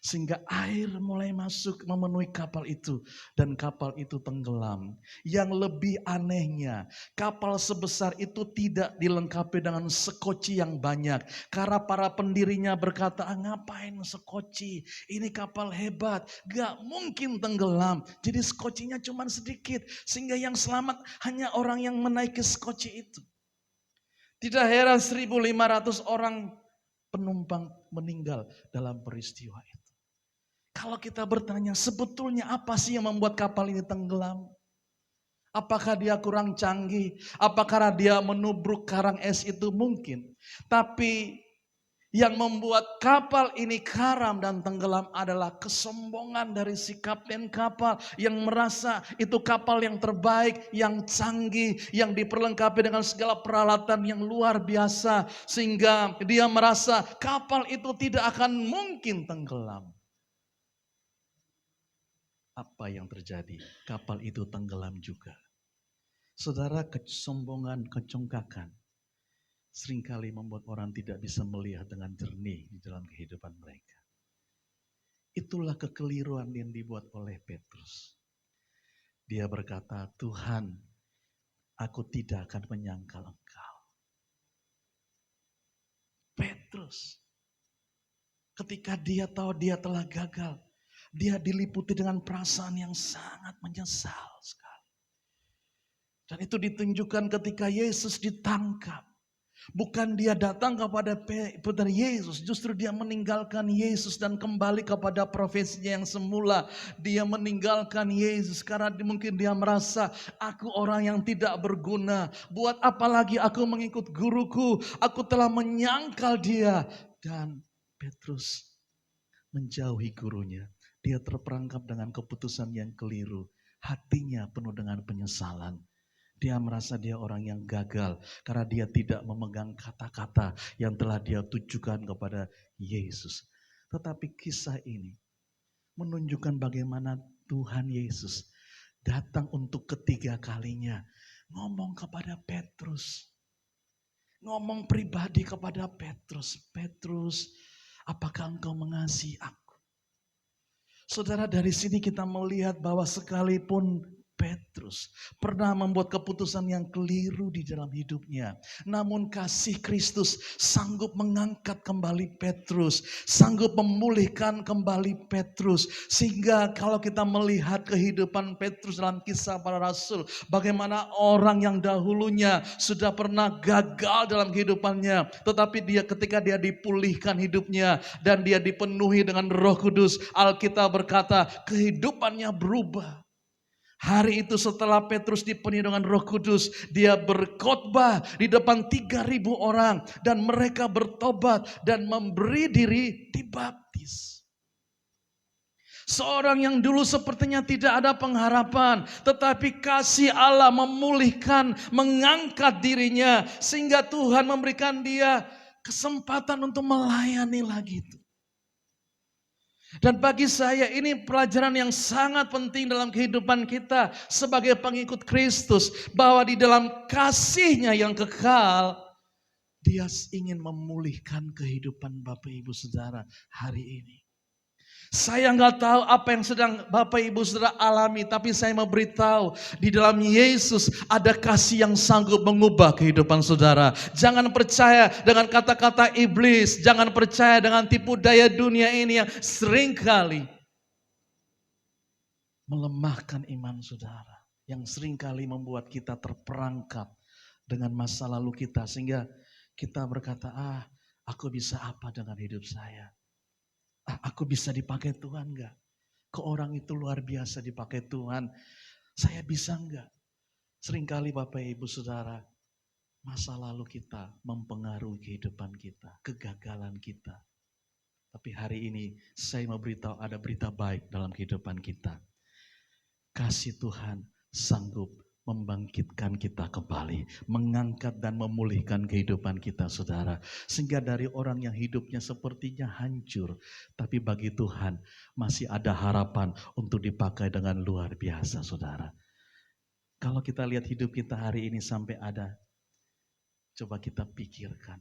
Sehingga air mulai masuk memenuhi kapal itu. Dan kapal itu tenggelam. Yang lebih anehnya, kapal sebesar itu tidak dilengkapi dengan sekoci yang banyak. Karena para pendirinya berkata, ngapain sekoci? Ini kapal hebat, gak mungkin tenggelam. Jadi skocinya cuma sedikit. Sehingga yang selamat hanya orang yang menaiki skoci itu. Tidak heran 1.500 orang penumpang meninggal dalam peristiwa itu. Kalau kita bertanya, sebetulnya apa sih yang membuat kapal ini tenggelam? Apakah dia kurang canggih? Apakah dia menubruk karang es itu? Mungkin. Tapi yang membuat kapal ini karam dan tenggelam adalah kesombongan dari si kapten kapal yang merasa itu kapal yang terbaik, yang canggih, yang diperlengkapi dengan segala peralatan yang luar biasa. Sehingga dia merasa kapal itu tidak akan mungkin tenggelam. Apa yang terjadi? Kapal itu tenggelam juga. Saudara, kesombongan, kecongkakan seringkali membuat orang tidak bisa melihat dengan jernih di dalam kehidupan mereka. Itulah kekeliruan yang dibuat oleh Petrus. Dia berkata, Tuhan, aku tidak akan menyangkal Engkau. Petrus, ketika dia tahu dia telah gagal, dia diliputi dengan perasaan yang sangat menyesal sekali. Dan itu ditunjukkan ketika Yesus ditangkap. Bukan dia datang kepada Yesus, justru dia meninggalkan Yesus dan kembali kepada profesinya yang semula. Dia meninggalkan Yesus karena mungkin dia merasa, aku orang yang tidak berguna. Buat apa lagi aku mengikut guruku? Aku telah menyangkal dia. Dan Petrus menjauhi gurunya. Dia terperangkap dengan keputusan yang keliru. Hatinya penuh dengan penyesalan. Dia merasa dia orang yang gagal karena dia tidak memegang kata-kata yang telah dia tujukan kepada Yesus. Tetapi kisah ini menunjukkan bagaimana Tuhan Yesus datang untuk ketiga kalinya ngomong kepada Petrus. Ngomong pribadi kepada Petrus. Petrus, apakah engkau mengasihi aku? Saudara, dari sini kita melihat bahwa sekalipun Petrus pernah membuat keputusan yang keliru di dalam hidupnya. Namun kasih Kristus sanggup mengangkat kembali Petrus. Sanggup memulihkan kembali Petrus. Sehingga kalau kita melihat kehidupan Petrus dalam kisah para rasul. Bagaimana orang yang dahulunya sudah pernah gagal dalam kehidupannya. Tetapi ketika dia dipulihkan hidupnya. Dan dia dipenuhi dengan Roh Kudus. Alkitab berkata kehidupannya berubah. Hari itu setelah Petrus dipenuhi dengan Roh Kudus, dia berkhotbah di depan 3.000 orang dan mereka bertobat dan memberi diri dibaptis. Seorang yang dulu sepertinya tidak ada pengharapan, tetapi kasih Allah memulihkan, mengangkat dirinya sehingga Tuhan memberikan dia kesempatan untuk melayani lagi itu. Dan bagi saya ini pelajaran yang sangat penting dalam kehidupan kita sebagai pengikut Kristus. Bahwa di dalam kasih-Nya yang kekal, Dia ingin memulihkan kehidupan Bapak Ibu Saudara hari ini. Saya nggak tahu apa yang sedang Bapak Ibu Saudara alami, tapi saya mau beritahu di dalam Yesus ada kasih yang sanggup mengubah kehidupan saudara. Jangan percaya dengan kata-kata iblis, jangan percaya dengan tipu daya dunia ini yang seringkali melemahkan iman saudara, yang seringkali membuat kita terperangkap dengan masa lalu kita sehingga kita berkata, aku bisa apa dengan hidup saya? Aku bisa dipakai Tuhan enggak? Ke orang itu luar biasa dipakai Tuhan. Saya bisa enggak? Seringkali Bapak Ibu Saudara, masa lalu kita mempengaruhi kehidupan kita, kegagalan kita. Tapi hari ini saya mau beritahu ada berita baik dalam kehidupan kita. Kasih Tuhan sanggup membangkitkan kita kembali, mengangkat dan memulihkan kehidupan kita saudara. Sehingga dari orang yang hidupnya sepertinya hancur, tapi bagi Tuhan masih ada harapan untuk dipakai dengan luar biasa saudara. Kalau kita lihat hidup kita hari ini sampai ada, coba kita pikirkan.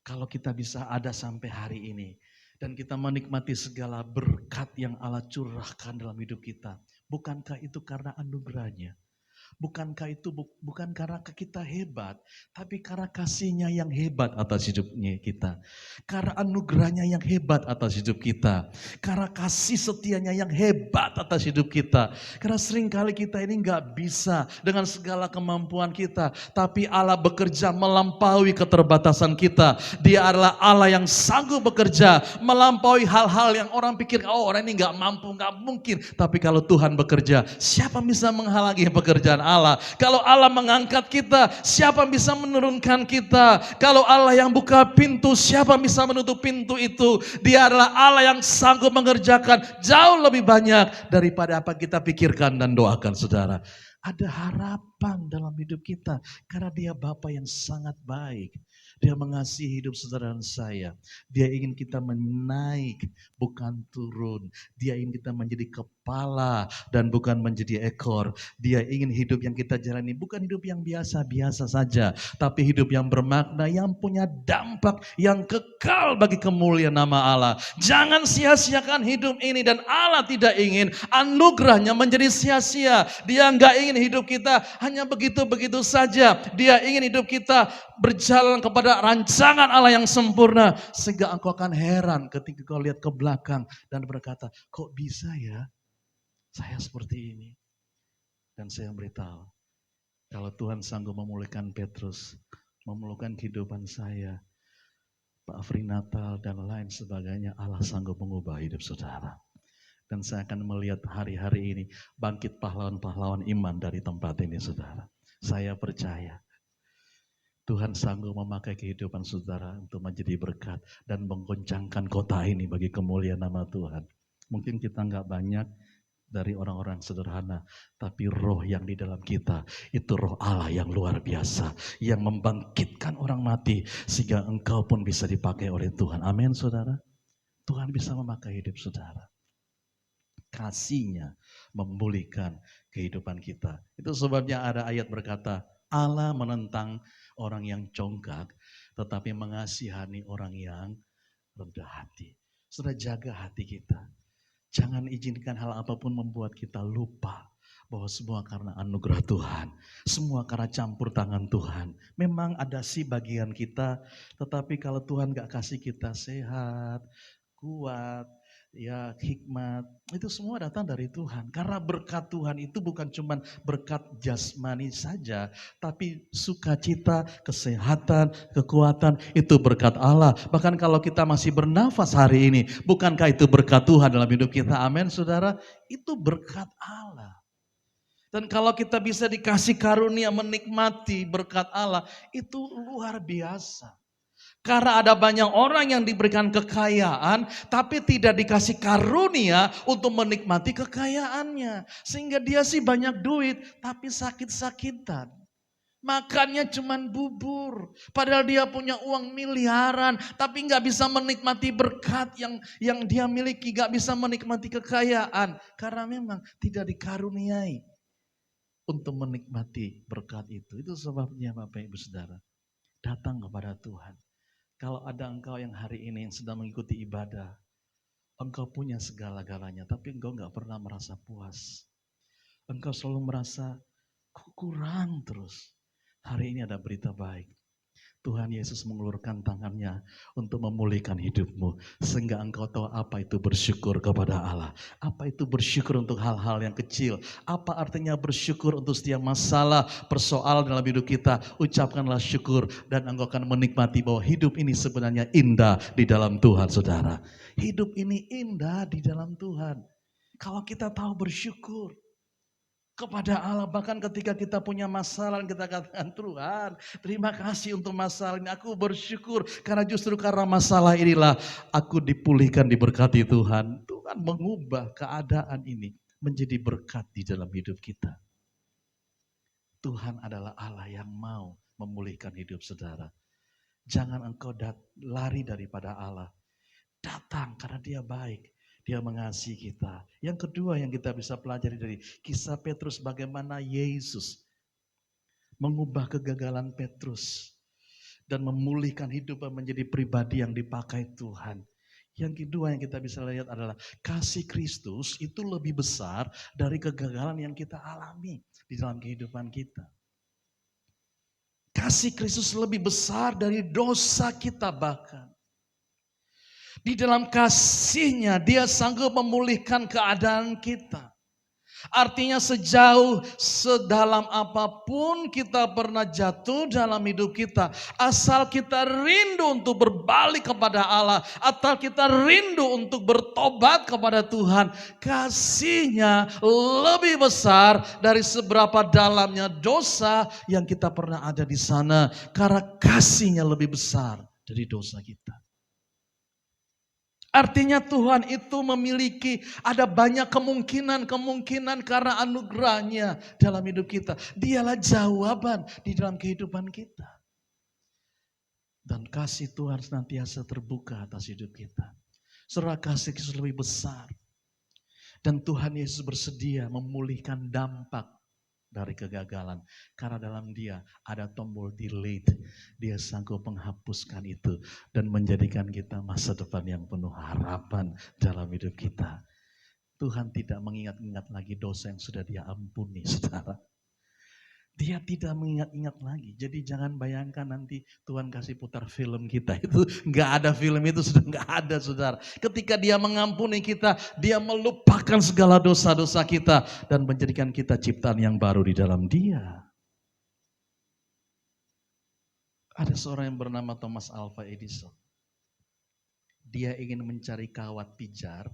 Kalau kita bisa ada sampai hari ini, dan kita menikmati segala berkat yang Allah curahkan dalam hidup kita, bukankah itu karena anugerahnya? Bukankah itu bukan karena kita hebat, tapi karena kasihnya yang hebat atas hidupnya kita. Karena anugerahnya yang hebat atas hidup kita. Karena kasih setianya yang hebat atas hidup kita. Karena seringkali kita ini gak bisa dengan segala kemampuan kita, tapi Allah bekerja melampaui keterbatasan kita. Dia adalah Allah yang sanggup bekerja melampaui hal-hal yang orang pikir, oh orang ini gak mampu, gak mungkin. Tapi kalau Tuhan bekerja, siapa bisa menghalangi pekerjaan Allah? Kalau Allah mengangkat kita, siapa bisa menurunkan kita? Kalau Allah yang buka pintu, siapa bisa menutup pintu itu? Dia adalah Allah yang sanggup mengerjakan jauh lebih banyak daripada apa kita pikirkan dan doakan saudara. Ada harapan dalam hidup kita karena Dia Bapa yang sangat baik. Dia mengasihi hidup saudara dan saya. Dia ingin kita menaik, bukan turun. Dia ingin kita menjadi kepala dan bukan menjadi ekor. Dia ingin hidup yang kita jalani bukan hidup yang biasa-biasa saja, tapi hidup yang bermakna, yang punya dampak, yang kekal bagi kemuliaan nama Allah. Jangan sia-siakan hidup ini, dan Allah tidak ingin anugerahnya menjadi sia-sia. Dia enggak ingin hidup kita hanya begitu-begitu saja. Dia ingin hidup kita berjalan kepada rancangan Allah yang sempurna. Sehingga engkau akan heran ketika kau lihat ke belakang dan berkata, kok bisa ya saya seperti ini? Dan saya beritahu, kalau Tuhan sanggup memulihkan Petrus, memulihkan kehidupan saya, Pak Afri Natal dan lain sebagainya, Allah sanggup mengubah hidup saudara. Dan saya akan melihat hari-hari ini bangkit pahlawan-pahlawan iman dari tempat ini saudara. Saya percaya Tuhan sanggup memakai kehidupan saudara untuk menjadi berkat dan menggoncangkan kota ini bagi kemuliaan nama Tuhan. Mungkin kita nggak banyak dari orang-orang sederhana, tapi roh yang di dalam kita itu roh Allah yang luar biasa, yang membangkitkan orang mati sehingga engkau pun bisa dipakai oleh Tuhan. Amin saudara. Tuhan bisa memakai hidup saudara. Kasihnya memulihkan kehidupan kita. Itu sebabnya ada ayat berkata, Allah menentang orang yang congkak, tetapi mengasihani orang yang rendah hati. Sudah jaga hati kita. Jangan izinkan hal apapun membuat kita lupa bahwa semua karena anugerah Tuhan. Semua karena campur tangan Tuhan. Memang ada sih bagian kita, tetapi kalau Tuhan gak kasih kita sehat, kuat, ya hikmat, itu semua datang dari Tuhan. Karena berkat Tuhan itu bukan cuma berkat jasmani saja, tapi sukacita, kesehatan, kekuatan, itu berkat Allah. Bahkan kalau kita masih bernafas hari ini, bukankah itu berkat Tuhan dalam hidup kita? Amin saudara, itu berkat Allah. Dan kalau kita bisa dikasih karunia menikmati berkat Allah, itu luar biasa. Karena ada banyak orang yang diberikan kekayaan, tapi tidak dikasih karunia untuk menikmati kekayaannya. Sehingga dia sih banyak duit, tapi sakit-sakitan. Makannya cuman bubur. Padahal dia punya uang miliaran, tapi gak bisa menikmati berkat yang dia miliki. Gak bisa menikmati kekayaan. Karena memang tidak dikaruniai untuk menikmati berkat itu. Itu sebabnya Bapak Ibu Saudara, datang kepada Tuhan. Kalau ada engkau yang hari ini yang sedang mengikuti ibadah, engkau punya segala-galanya, tapi engkau gak pernah merasa puas. Engkau selalu merasa kurang terus. Hari ini ada berita baik. Tuhan Yesus mengulurkan tangannya untuk memulihkan hidupmu. Sehingga engkau tahu apa itu bersyukur kepada Allah. Apa itu bersyukur untuk hal-hal yang kecil. Apa artinya bersyukur untuk setiap masalah, persoalan dalam hidup kita. Ucapkanlah syukur dan engkau akan menikmati bahwa hidup ini sebenarnya indah di dalam Tuhan saudara. Hidup ini indah di dalam Tuhan. Kalau kita tahu bersyukur. kepada Allah. Bahkan ketika kita punya masalah, kita katakan, Tuhan, terima kasih untuk masalah ini. Aku bersyukur karena justru karena masalah inilah aku dipulihkan, diberkati Tuhan. Tuhan mengubah keadaan ini menjadi berkat di dalam hidup kita. Tuhan adalah Allah yang mau memulihkan hidup saudara. Jangan engkau lari daripada Allah. Datang karena dia baik. Dia mengasihi kita. Yang kedua yang kita bisa pelajari dari kisah Petrus, bagaimana Yesus mengubah kegagalan Petrus dan memulihkan hidupnya menjadi pribadi yang dipakai Tuhan. Yang kedua yang kita bisa lihat adalah kasih Kristus itu lebih besar dari kegagalan yang kita alami di dalam kehidupan kita. Kasih Kristus lebih besar dari dosa kita bahkan. Di dalam kasihnya dia sanggup memulihkan keadaan kita. Artinya sejauh, sedalam apapun kita pernah jatuh dalam hidup kita. Asal kita rindu untuk berbalik kepada Allah. Atau kita rindu untuk bertobat kepada Tuhan. Kasihnya lebih besar dari seberapa dalamnya dosa yang kita pernah ada di sana. Karena kasihnya lebih besar dari dosa kita. Artinya Tuhan itu memiliki ada banyak kemungkinan karena anugerahnya dalam hidup kita. Dialah jawaban di dalam kehidupan kita. Dan kasih Tuhan senantiasa terbuka atas hidup kita. Saudara, kasih Yesus lebih besar. Dan Tuhan Yesus bersedia memulihkan dampak dari kegagalan. Karena dalam dia ada tombol delete. Dia sanggup menghapuskan itu. Dan menjadikan kita masa depan yang penuh harapan dalam hidup kita. Tuhan tidak mengingat-ingat lagi dosa yang sudah dia ampuni, saudara. Dia tidak mengingat-ingat lagi. Jadi jangan bayangkan nanti Tuhan kasih putar film kita. Itu nggak ada film itu, sudah nggak ada, saudara. Ketika dia mengampuni kita, dia melupakan segala dosa-dosa kita. Dan menjadikan kita ciptaan yang baru di dalam dia. Ada seorang yang bernama Thomas Alva Edison. Dia ingin mencari kawat pijar.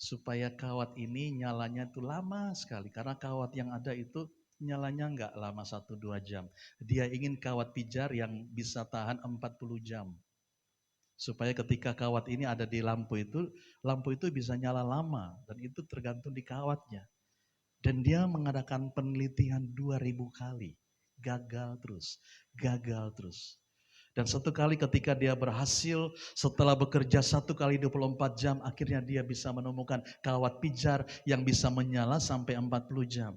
Supaya kawat ini nyalanya itu lama sekali. Karena kawat yang ada itu nyalanya enggak lama 1-2 jam. Dia ingin kawat pijar yang bisa tahan 40 jam. Supaya ketika kawat ini ada di lampu itu bisa nyala lama. Dan itu tergantung di kawatnya. Dan dia mengadakan penelitian 2000 kali. Gagal terus. Dan satu kali ketika dia berhasil, setelah bekerja 1 kali 24 jam, akhirnya dia bisa menemukan kawat pijar yang bisa menyala sampai 40 jam.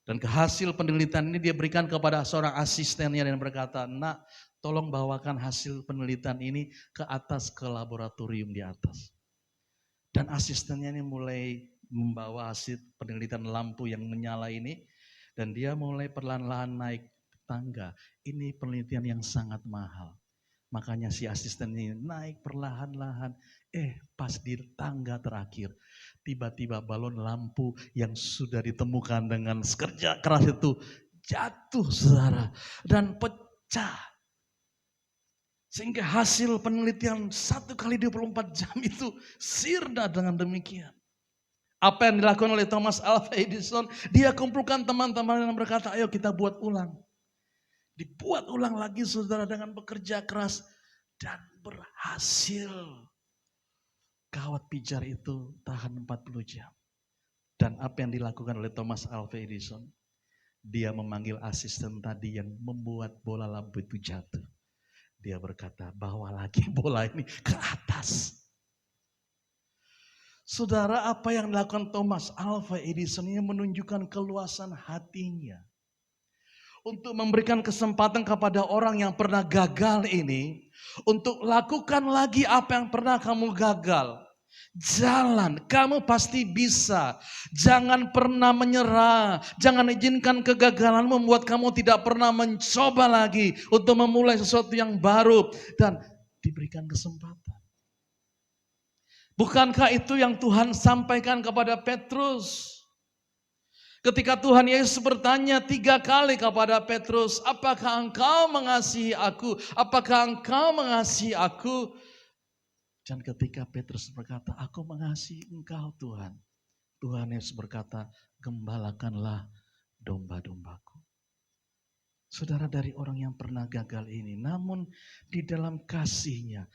Dan hasil penelitian ini dia berikan kepada seorang asistennya dan berkata, "Nak, tolong bawakan hasil penelitian ini ke atas, ke laboratorium di atas." Dan asistennya ini mulai membawa hasil penelitian lampu yang menyala ini. Dan dia mulai perlahan-lahan naik tangga. Ini penelitian yang sangat mahal. Makanya si asisten ini naik perlahan-lahan. Pas di tangga terakhir, tiba-tiba balon lampu yang sudah ditemukan dengan kerja keras itu jatuh, saudara, dan pecah. Sehingga hasil penelitian 1 kali 24 jam itu sirna dengan demikian. Apa yang dilakukan oleh Thomas Alva Edison, dia kumpulkan teman-teman yang berkata, ayo kita buat ulang. Dibuat ulang lagi, saudara, dengan bekerja keras dan berhasil. Kawat pijar itu tahan 40 jam. Dan apa yang dilakukan oleh Thomas Alva Edison? Dia memanggil asisten tadi yang membuat bola lampu itu jatuh. Dia berkata, bawa lagi bola ini ke atas. Saudara, apa yang dilakukan Thomas Alva Edison ini menunjukkan keluasan hatinya. Untuk memberikan kesempatan kepada orang yang pernah gagal ini. Untuk lakukan lagi apa yang pernah kamu gagal. Jalan, kamu pasti bisa. Jangan pernah menyerah. Jangan izinkan kegagalan membuat kamu tidak pernah mencoba lagi. Untuk memulai sesuatu yang baru. Dan diberikan kesempatan. Bukankah itu yang Tuhan sampaikan kepada Petrus? Ketika Tuhan Yesus bertanya 3 kali kepada Petrus, apakah engkau mengasihi aku? Apakah engkau mengasihi aku? Dan ketika Petrus berkata, aku mengasihi engkau Tuhan. Tuhan Yesus berkata, gembalakanlah domba-dombaku. Saudara, dari orang yang pernah gagal ini, namun di dalam kasih-Nya,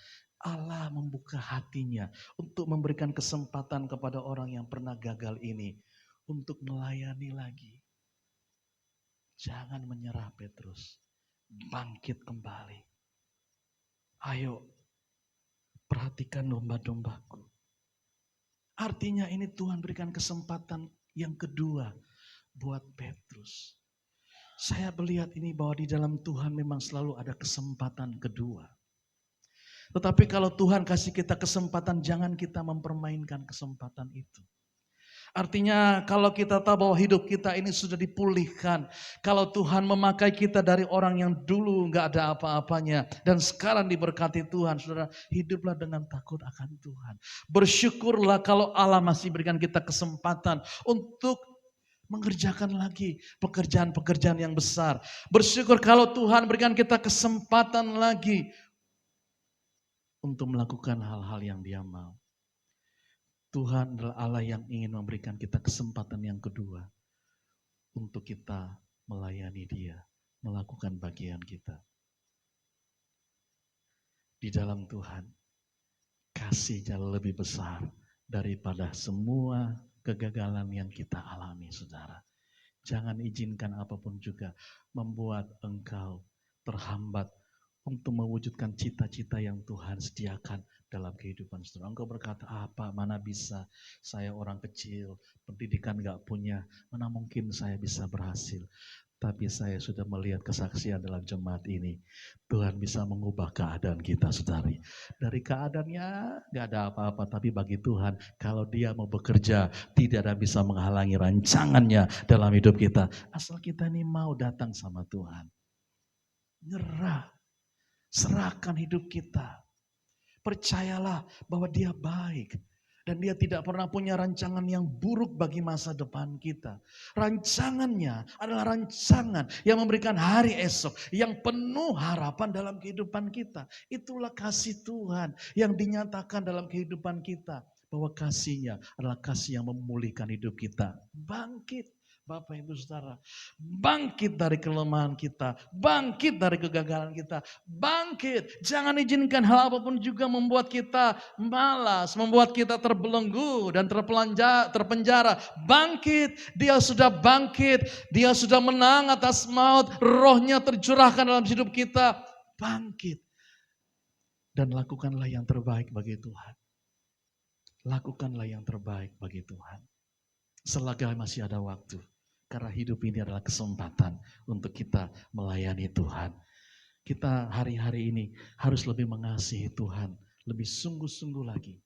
Allah membuka hatinya untuk memberikan kesempatan kepada orang yang pernah gagal ini untuk melayani lagi. Jangan menyerah Petrus, bangkit kembali. Ayo, perhatikan domba-dombaku. Artinya ini Tuhan berikan kesempatan yang kedua buat Petrus. Saya melihat ini bahwa di dalam Tuhan memang selalu ada kesempatan kedua. Tetapi kalau Tuhan kasih kita kesempatan, jangan kita mempermainkan kesempatan itu. Artinya kalau kita tahu bahwa hidup kita ini sudah dipulihkan. Kalau Tuhan memakai kita dari orang yang dulu gak ada apa-apanya. Dan sekarang diberkati Tuhan, saudara, hiduplah dengan takut akan Tuhan. Bersyukurlah kalau Allah masih berikan kita kesempatan untuk mengerjakan lagi pekerjaan-pekerjaan yang besar. Bersyukur kalau Tuhan berikan kita kesempatan lagi untuk melakukan hal-hal yang Dia mau. Tuhan adalah Allah yang ingin memberikan kita kesempatan yang kedua untuk kita melayani Dia, melakukan bagian kita. Di dalam Tuhan, kasih-Nya lebih besar daripada semua kegagalan yang kita alami, saudara. Jangan izinkan apapun juga membuat engkau terhambat untuk mewujudkan cita-cita yang Tuhan sediakan dalam kehidupan saudara. Engkau berkata, apa, mana bisa, saya orang kecil, pendidikan gak punya, mana mungkin saya bisa berhasil. Tapi saya sudah melihat kesaksian dalam jemaat ini. Tuhan bisa mengubah keadaan kita, saudari. Dari keadaannya gak ada apa-apa, tapi bagi Tuhan, kalau Dia mau bekerja, tidak ada bisa menghalangi rancangannya dalam hidup kita. Asal kita ini mau datang sama Tuhan. Nyerah, serahkan hidup kita. Percayalah bahwa Dia baik. Dan Dia tidak pernah punya rancangan yang buruk bagi masa depan kita. Rancangannya adalah rancangan yang memberikan hari esok, yang penuh harapan dalam kehidupan kita. Itulah kasih Tuhan yang dinyatakan dalam kehidupan kita. Bahwa kasih-Nya adalah kasih yang memulihkan hidup kita. Bangkit. Bapak Ibu Saudara, bangkit dari kelemahan kita, bangkit dari kegagalan kita, bangkit. Jangan izinkan hal apapun juga membuat kita malas, membuat kita terbelenggu dan terpenjara. Bangkit, Dia sudah bangkit, Dia sudah menang atas maut, Roh-Nya tercurahkan dalam hidup kita. Bangkit dan lakukanlah yang terbaik bagi Tuhan. Lakukanlah yang terbaik bagi Tuhan. Selagi masih ada waktu. Karena hidup ini adalah kesempatan untuk kita melayani Tuhan. Kita hari-hari ini harus lebih mengasihi Tuhan, lebih sungguh-sungguh lagi.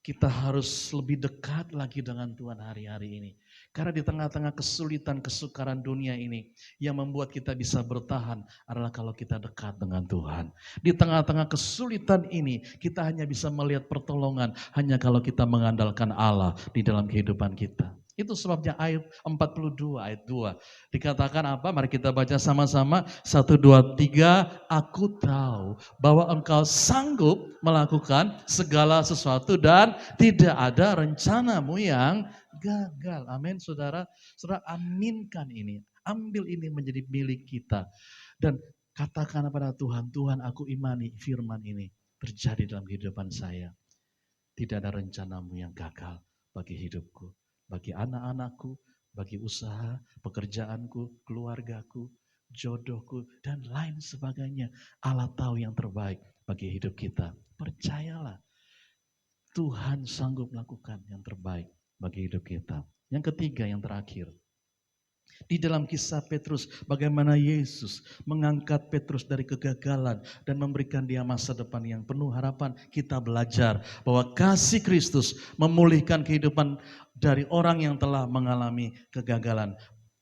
Kita harus lebih dekat lagi dengan Tuhan hari-hari ini. Karena di tengah-tengah kesulitan, kesukaran dunia ini, yang membuat kita bisa bertahan adalah kalau kita dekat dengan Tuhan. Di tengah-tengah kesulitan ini, kita hanya bisa melihat pertolongan hanya kalau kita mengandalkan Allah di dalam kehidupan kita. Itu sebabnya ayat 42, ayat 2. Dikatakan apa? Mari kita baca sama-sama. 1, 2, 3. Aku tahu bahwa engkau sanggup melakukan segala sesuatu dan tidak ada rencanamu yang gagal. Amin, saudara. Saudara, aminkan ini. Ambil ini menjadi milik kita. Dan katakan kepada Tuhan, Tuhan, aku imani firman ini terjadi dalam kehidupan saya. Tidak ada rencanamu yang gagal bagi hidupku. Bagi anak-anakku, bagi usaha, pekerjaanku, keluargaku, jodohku, dan lain sebagainya. Allah tahu yang terbaik bagi hidup kita. Percayalah, Tuhan sanggup melakukan yang terbaik bagi hidup kita. Yang ketiga, yang terakhir. Di dalam kisah Petrus, bagaimana Yesus mengangkat Petrus dari kegagalan dan memberikan dia masa depan yang penuh harapan. Kita belajar bahwa kasih Kristus memulihkan kehidupan dari orang yang telah mengalami kegagalan.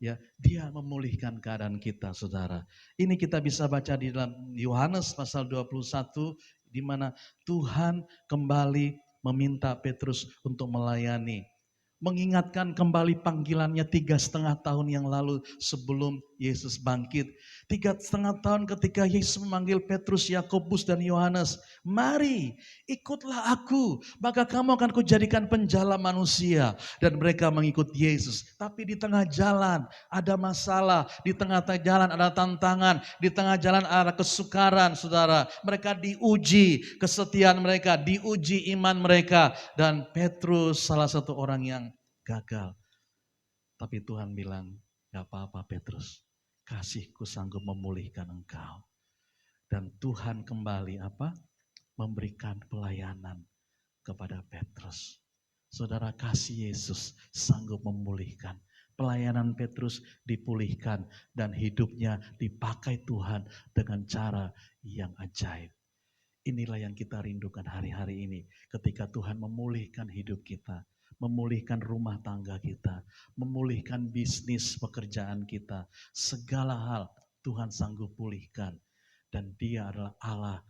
Ya, Dia memulihkan keadaan kita, saudara. Ini kita bisa baca di dalam Yohanes pasal 21, di mana Tuhan kembali meminta Petrus untuk melayani. mengingatkan kembali panggilannya 3,5 tahun yang lalu sebelum Yesus bangkit. 3,5 tahun ketika Yesus memanggil Petrus, Yakobus dan Yohanes, mari ikutlah aku, maka kamu akan kujadikan penjala manusia. Dan mereka mengikut Yesus. Tapi di tengah jalan ada masalah, di tengah jalan ada tantangan, di tengah jalan ada kesukaran, saudara. Mereka diuji kesetiaan mereka, diuji iman mereka. Dan Petrus salah satu orang yang gagal. Tapi Tuhan bilang, gak apa-apa Petrus, kasihku sanggup memulihkan engkau. Dan Tuhan kembali memberikan pelayanan kepada Petrus. Saudara, kasih Yesus sanggup memulihkan. Pelayanan Petrus dipulihkan dan hidupnya dipakai Tuhan dengan cara yang ajaib. Inilah yang kita rindukan hari-hari ini ketika Tuhan memulihkan hidup kita. Memulihkan rumah tangga kita, memulihkan bisnis pekerjaan kita. Segala hal Tuhan sanggup pulihkan. Dan Dia adalah Allah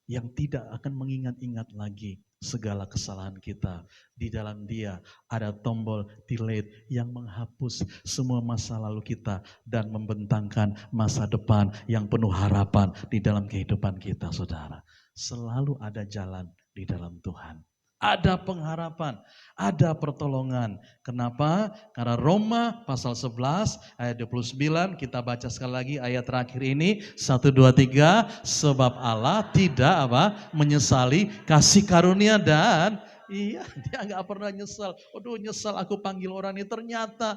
yang tidak akan mengingat-ingat lagi segala kesalahan kita. Di dalam Dia ada tombol delete yang menghapus semua masa lalu kita dan membentangkan masa depan yang penuh harapan di dalam kehidupan kita, saudara. Selalu ada jalan di dalam Tuhan. Ada pengharapan, ada pertolongan. Kenapa? Karena Roma pasal 11 ayat 29, kita baca sekali lagi ayat terakhir ini, 1, 2, 3, sebab Allah tidak menyesali kasih karunia dan Dia nggak pernah nyesal. Aduh, nyesal aku panggil orang ini. Ternyata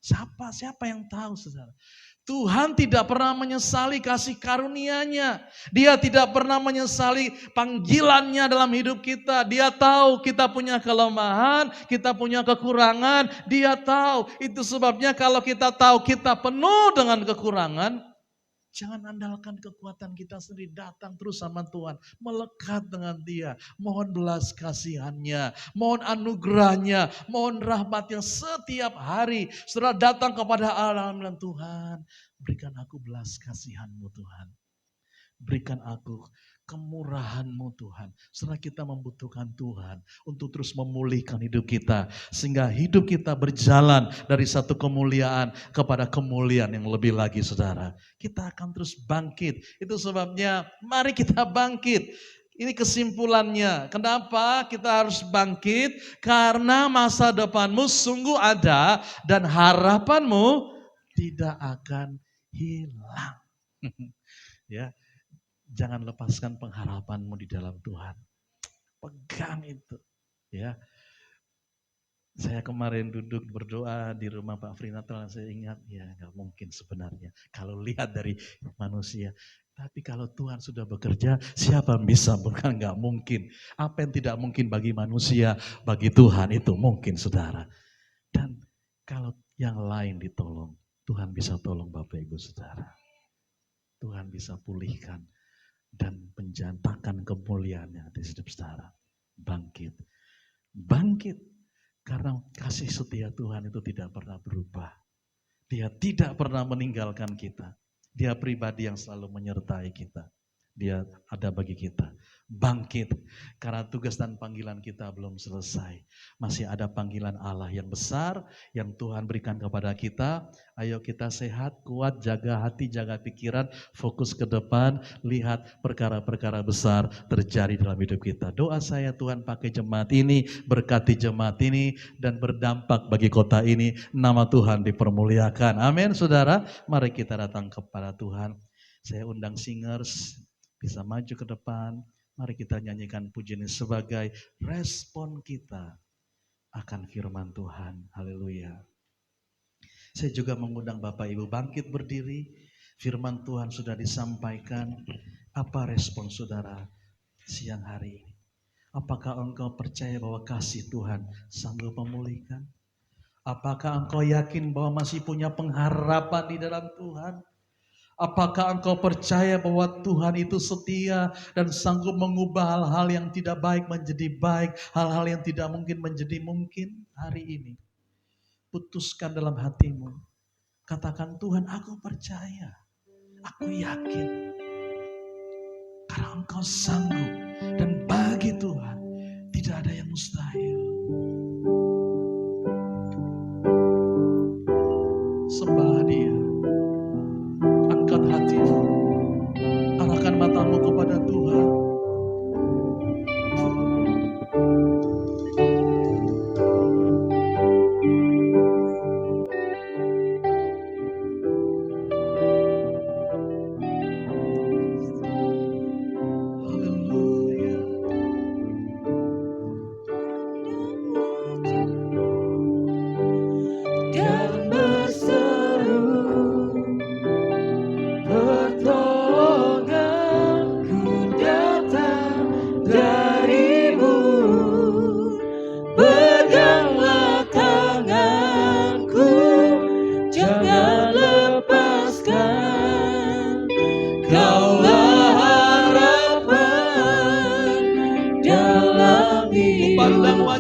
siapa yang tahu, saudara? Tuhan tidak pernah menyesali kasih karunia-Nya. Dia tidak pernah menyesali panggilannya dalam hidup kita. Dia tahu kita punya kelemahan, kita punya kekurangan. Dia tahu. Itu sebabnya kalau kita tahu kita penuh dengan kekurangan, jangan andalkan kekuatan kita sendiri, datang terus sama Tuhan, melekat dengan Dia, mohon belas kasihannya, mohon anugerahnya, mohon rahmatnya setiap hari. Setelah datang kepada Allah dan Tuhan, berikan aku belas kasihan-Mu Tuhan, berikan aku kemurahan-Mu Tuhan. Setelah kita membutuhkan Tuhan untuk terus memulihkan hidup kita. Sehingga hidup kita berjalan dari satu kemuliaan kepada kemuliaan yang lebih lagi, saudara. Kita akan terus bangkit. Itu sebabnya mari kita bangkit. Ini kesimpulannya. Kenapa kita harus bangkit? Karena masa depanmu sungguh ada dan harapanmu tidak akan hilang. Ya. Jangan lepaskan pengharapanmu di dalam Tuhan. Pegang itu. Ya. Saya kemarin duduk berdoa di rumah Pak Frinatal, saya ingat, ya gak mungkin sebenarnya. Kalau lihat dari manusia. Tapi kalau Tuhan sudah bekerja, siapa yang bisa? Bukan gak mungkin. Apa yang tidak mungkin bagi manusia, bagi Tuhan itu mungkin, saudara. Dan kalau yang lain ditolong, Tuhan bisa tolong Bapak Ibu Saudara. Tuhan bisa pulihkan dan menjantakan kemuliaannya di hidup saudara. Bangkit. Bangkit. Karena kasih setia Tuhan itu tidak pernah berubah. Dia tidak pernah meninggalkan kita. Dia pribadi yang selalu menyertai kita. Dia ada bagi kita. Bangkit. Karena tugas dan panggilan kita belum selesai. Masih ada panggilan Allah yang besar yang Tuhan berikan kepada kita. Ayo kita sehat, kuat, jaga hati, jaga pikiran, fokus ke depan, lihat perkara-perkara besar terjadi dalam hidup kita. Doa saya, Tuhan pakai jemaat ini, berkati jemaat ini, dan berdampak bagi kota ini. Nama Tuhan dipermuliakan. Amin, saudara. Mari kita datang kepada Tuhan. Saya undang singers bisa maju ke depan. Mari kita nyanyikan pujian ini sebagai respon kita akan firman Tuhan. Haleluya. Saya juga mengundang Bapak Ibu bangkit berdiri. Firman Tuhan sudah disampaikan. Apa respon saudara siang hari ini? Apakah engkau percaya bahwa kasih Tuhan sanggup memulihkan? Apakah engkau yakin bahwa masih punya pengharapan di dalam Tuhan? Apakah engkau percaya bahwa Tuhan itu setia dan sanggup mengubah hal-hal yang tidak baik menjadi baik, hal-hal yang tidak mungkin menjadi mungkin hari ini? Putuskan dalam hatimu. Katakan, Tuhan, aku percaya, aku yakin. Karena engkau sanggup dan bagi Tuhan tidak ada yang mustahil.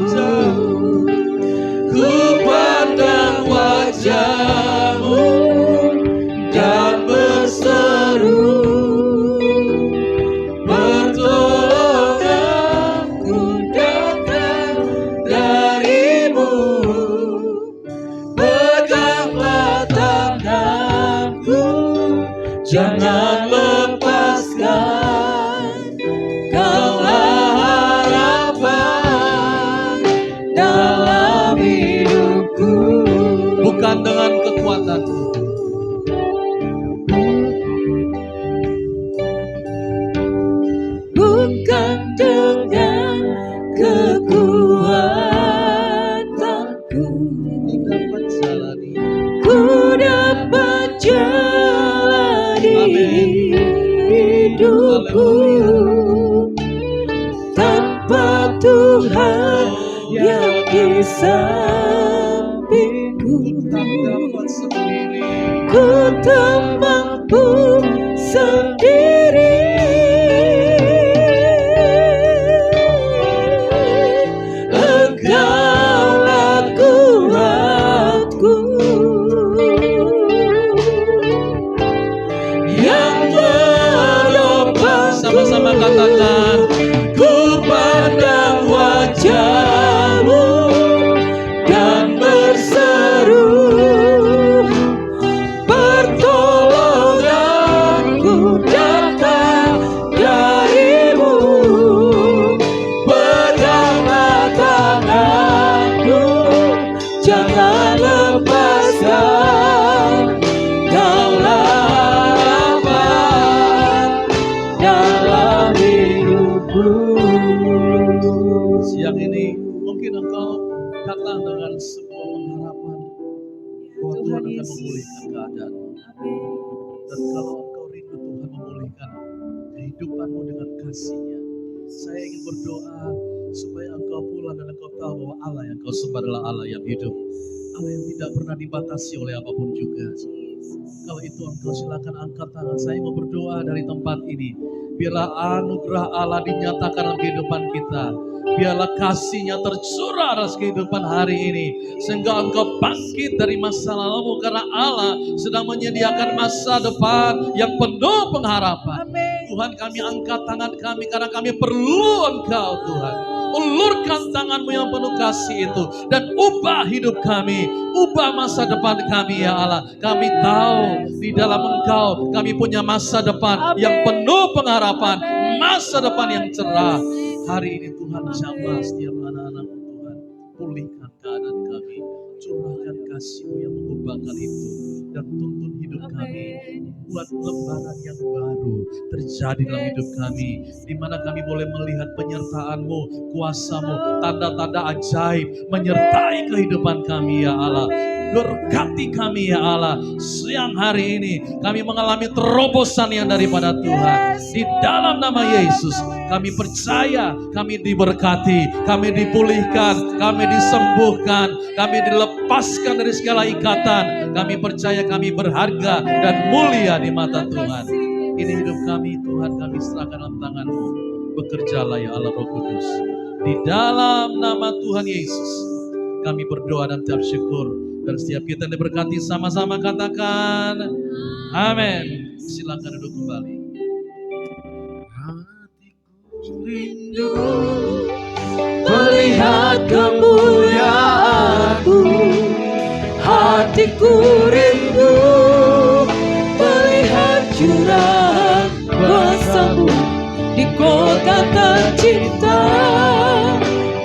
wajah-Mu, ku pandang wajah-Mu dan berseru, pertolonganku datang dari-Mu. Peganglah tanganku, jangan lepaskan. Kaulah harapan dalam hidupku. Bukan dengan kekuatanku, bukan dengan kekuatanku, ku dapat jalani. ku dapat jalani Amin. hidupku tanpa Tuhan yang di sampingku. Tak dapat sendiri. Ku tak mampu sendiri. Engkaulah kuatku yang menopangku. Sama-sama katakan, Ku pandang wajah-Mu dan berseru, pertolonganku datang dari-Mu. Peganglah tanganku, jangan lepaskan. Kaulah harapan dalam hidupku. siang ini mungkin engkau datang dengan sebuah pengharapan bahwa Tuhan akan memulihkan keadaanmu. Dan kalau engkau rindu Tuhan memulihkan kehidupanmu dengan kasih-Nya, saya ingin berdoa supaya engkau pulang dan engkau tahu bahwa Allah yang kau sembah adalah Allah yang hidup, Allah yang tidak pernah dibatasi oleh apapun juga. Kalau itu engkau silakan angkat tangan. Saya mau berdoa dari tempat ini. Biarlah anugerah Allah dinyatakan dalam kehidupan kita. Biarlah kasih-Nya tercurah atas kehidupan hari ini. Sehingga engkau bangkit dari masa lalumu. Karena Allah sedang menyediakan masa depan yang penuh pengharapan. Tuhan, kami angkat tangan kami karena kami perlu Engkau, Tuhan. Ulurkan tangan-Mu yang penuh kasih itu dan ubah hidup kami, ubah masa depan kami ya Allah. Kami tahu di dalam Engkau kami punya masa depan yang penuh pengharapan, masa depan yang cerah. Hari ini Tuhan jamah setiap anak-anak-Mu Tuhan. Pulihkan keadaan kami, curahkan kasih-Mu yang mengubahkan itu dan tuntun hidup kami. Buat lembaran yang baru terjadi dalam hidup kami, di mana kami boleh melihat penyertaan-Mu, kuasa-Mu, tanda-tanda ajaib menyertai kehidupan kami ya Allah. Berkati kami ya Allah. Siang hari ini kami mengalami terobosan yang daripada Tuhan. Di dalam nama Yesus kami percaya kami diberkati, kami dipulihkan, kami disembuhkan, kami dilepaskan dari segala ikatan. Kami percaya kami berharga dan mulia di mata Tuhan. Ini hidup kami Tuhan, kami serahkan dalam tangan-Mu. Bekerjalah ya Allah Roh Kudus. Di dalam nama Tuhan Yesus kami berdoa dan ucap syukur. Dan setiap kita yang diberkati sama-sama katakan amin. Silakan duduk kembali. Hatiku rindu Melihat kemuliaan-Mu, hatiku rindu melihat curahan kuasa-Mu di kota tercinta,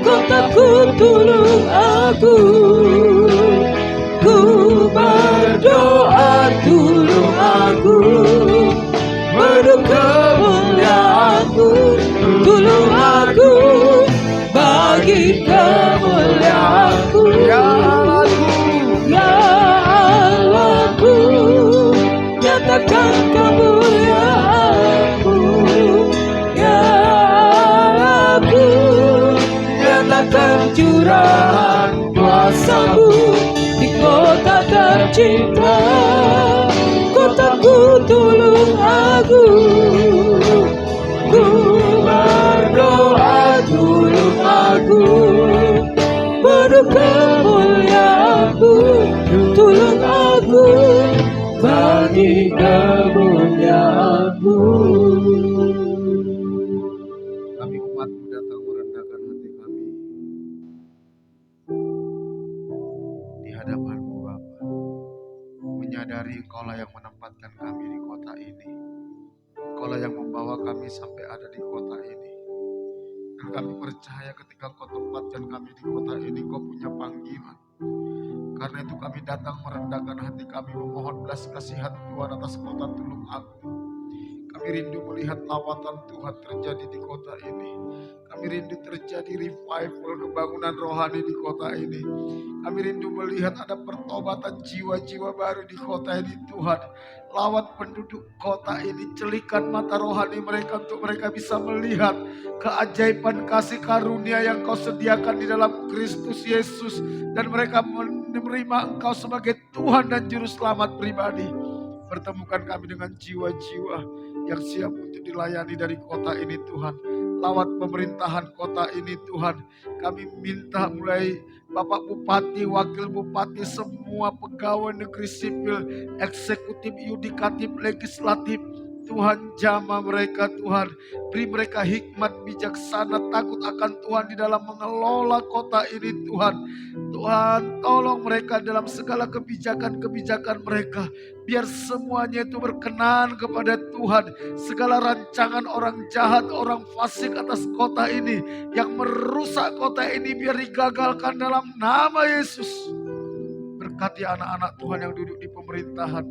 kotaku tulung aku. Ku berdoa tulung aku, menuju kemuliaan-Mu, tulung aku bagi kemuliaan-Mu. ya Allahku, Ya Allahku, nyatakan kemuliaan-Mu. Ya Allahku, nyatakan curahan kuasa-Mu di kota tercinta, kotaku tulung aku. Ku berdoa tulung aku, Engkaulah yang membawa kami sampai ada di kota ini. Dan kami percaya ketika Kau tempatkan kami di kota ini, Kau punya panggilan. Karena itu kami datang merendahkan hati kami, memohon belas kasihan Tuhan atas kota Tulung Agung. Kami rindu melihat lawatan Tuhan terjadi di kota ini. Kami rindu terjadi revival, kebangunan rohani di kota ini. Kami rindu melihat ada pertobatan jiwa-jiwa baru di kota ini Tuhan. Lawat penduduk kota ini, celikan mata rohani mereka untuk mereka bisa melihat keajaiban kasih karunia yang Kau sediakan di dalam Kristus Yesus. Dan mereka menerima Engkau sebagai Tuhan dan Juru Selamat pribadi. Pertemukan kami dengan jiwa-jiwa yang siap untuk dilayani dari kota ini Tuhan. Lawat pemerintahan kota ini Tuhan. Kami minta mulai Bapak Bupati, Wakil Bupati, semua pegawai negeri sipil, eksekutif, yudikatif, legislatif. Tuhan jamah mereka Tuhan. Beri mereka hikmat bijaksana, takut akan Tuhan di dalam mengelola kota ini Tuhan. Tuhan tolong mereka dalam segala kebijakan-kebijakan mereka. Biar semuanya itu berkenan kepada Tuhan. Segala rancangan orang jahat, orang fasik atas kota ini, yang merusak kota ini, biar digagalkan dalam nama Yesus. Berkati anak-anak Tuhan yang duduk di pemerintahan.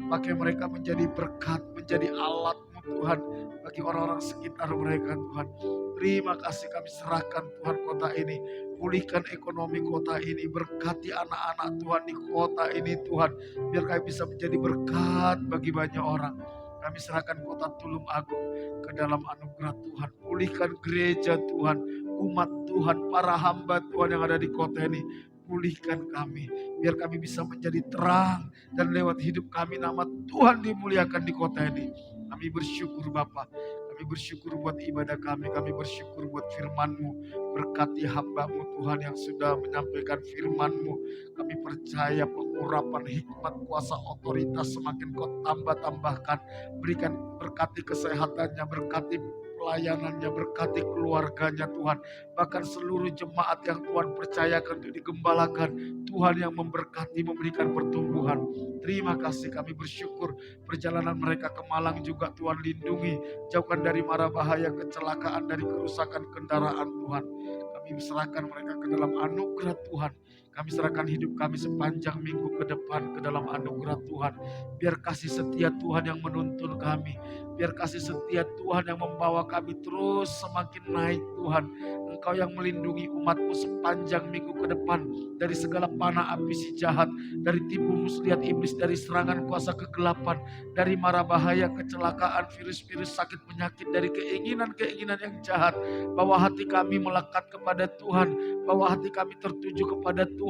Pakai mereka menjadi berkat, menjadi alat-Mu Tuhan bagi orang-orang sekitar mereka Tuhan. Terima kasih kami serahkan Tuhan kota ini. Pulihkan ekonomi kota ini. Berkati anak-anak Tuhan di kota ini Tuhan. Biar kami bisa menjadi berkat bagi banyak orang. Kami serahkan kota Tulung Agung ke dalam anugerah Tuhan. Pulihkan gereja Tuhan, umat Tuhan, para hamba Tuhan yang ada di kota ini. Pulihkan kami, biar kami bisa menjadi terang, dan lewat hidup kami nama Tuhan dimuliakan di kota ini. Kami bersyukur Bapa, kami bersyukur buat ibadah kami bersyukur buat firman-Mu. Berkati hamba-Mu Tuhan yang sudah menyampaikan firman-Mu. Kami percaya pengurapan hikmat, kuasa, otoritas semakin Kau tambah-tambahkan. Berikan, berkati kesehatannya, berkati pelayanannya, berkati keluarganya Tuhan. Bahkan seluruh jemaat yang Tuhan percayakan untuk digembalakan, Tuhan yang memberkati, memberikan pertumbuhan. Terima kasih, kami bersyukur perjalanan mereka ke Malang juga Tuhan lindungi. Jauhkan dari mara bahaya, kecelakaan, dari kerusakan kendaraan Tuhan. Kami serahkan mereka ke dalam anugerah Tuhan. Kami serahkan hidup kami sepanjang minggu ke depan ke dalam anugerah Tuhan. Biar kasih setia Tuhan yang menuntun kami. Biar kasih setia Tuhan yang membawa kami terus semakin naik Tuhan. Engkau yang melindungi umat-Mu sepanjang minggu ke depan. Dari segala panah api si jahat. Dari tipu muslihat iblis. Dari serangan kuasa kegelapan. Dari mara bahaya, kecelakaan, virus-virus, sakit, penyakit. Dari keinginan-keinginan yang jahat. Bawa hati kami melekat kepada Tuhan. Bawa hati kami tertuju kepada Tuhan.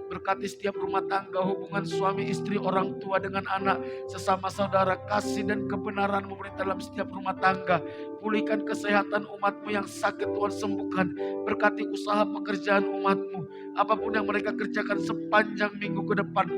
Berkati setiap rumah tangga, hubungan suami istri, orang tua dengan anak, sesama saudara, kasih dan kebenaran memberi dalam setiap rumah tangga. Pulihkan kesehatan umat-Mu yang sakit Tuhan, sembuhkan. Berkati usaha pekerjaan umat-Mu. Apapun yang mereka kerjakan sepanjang minggu ke depan,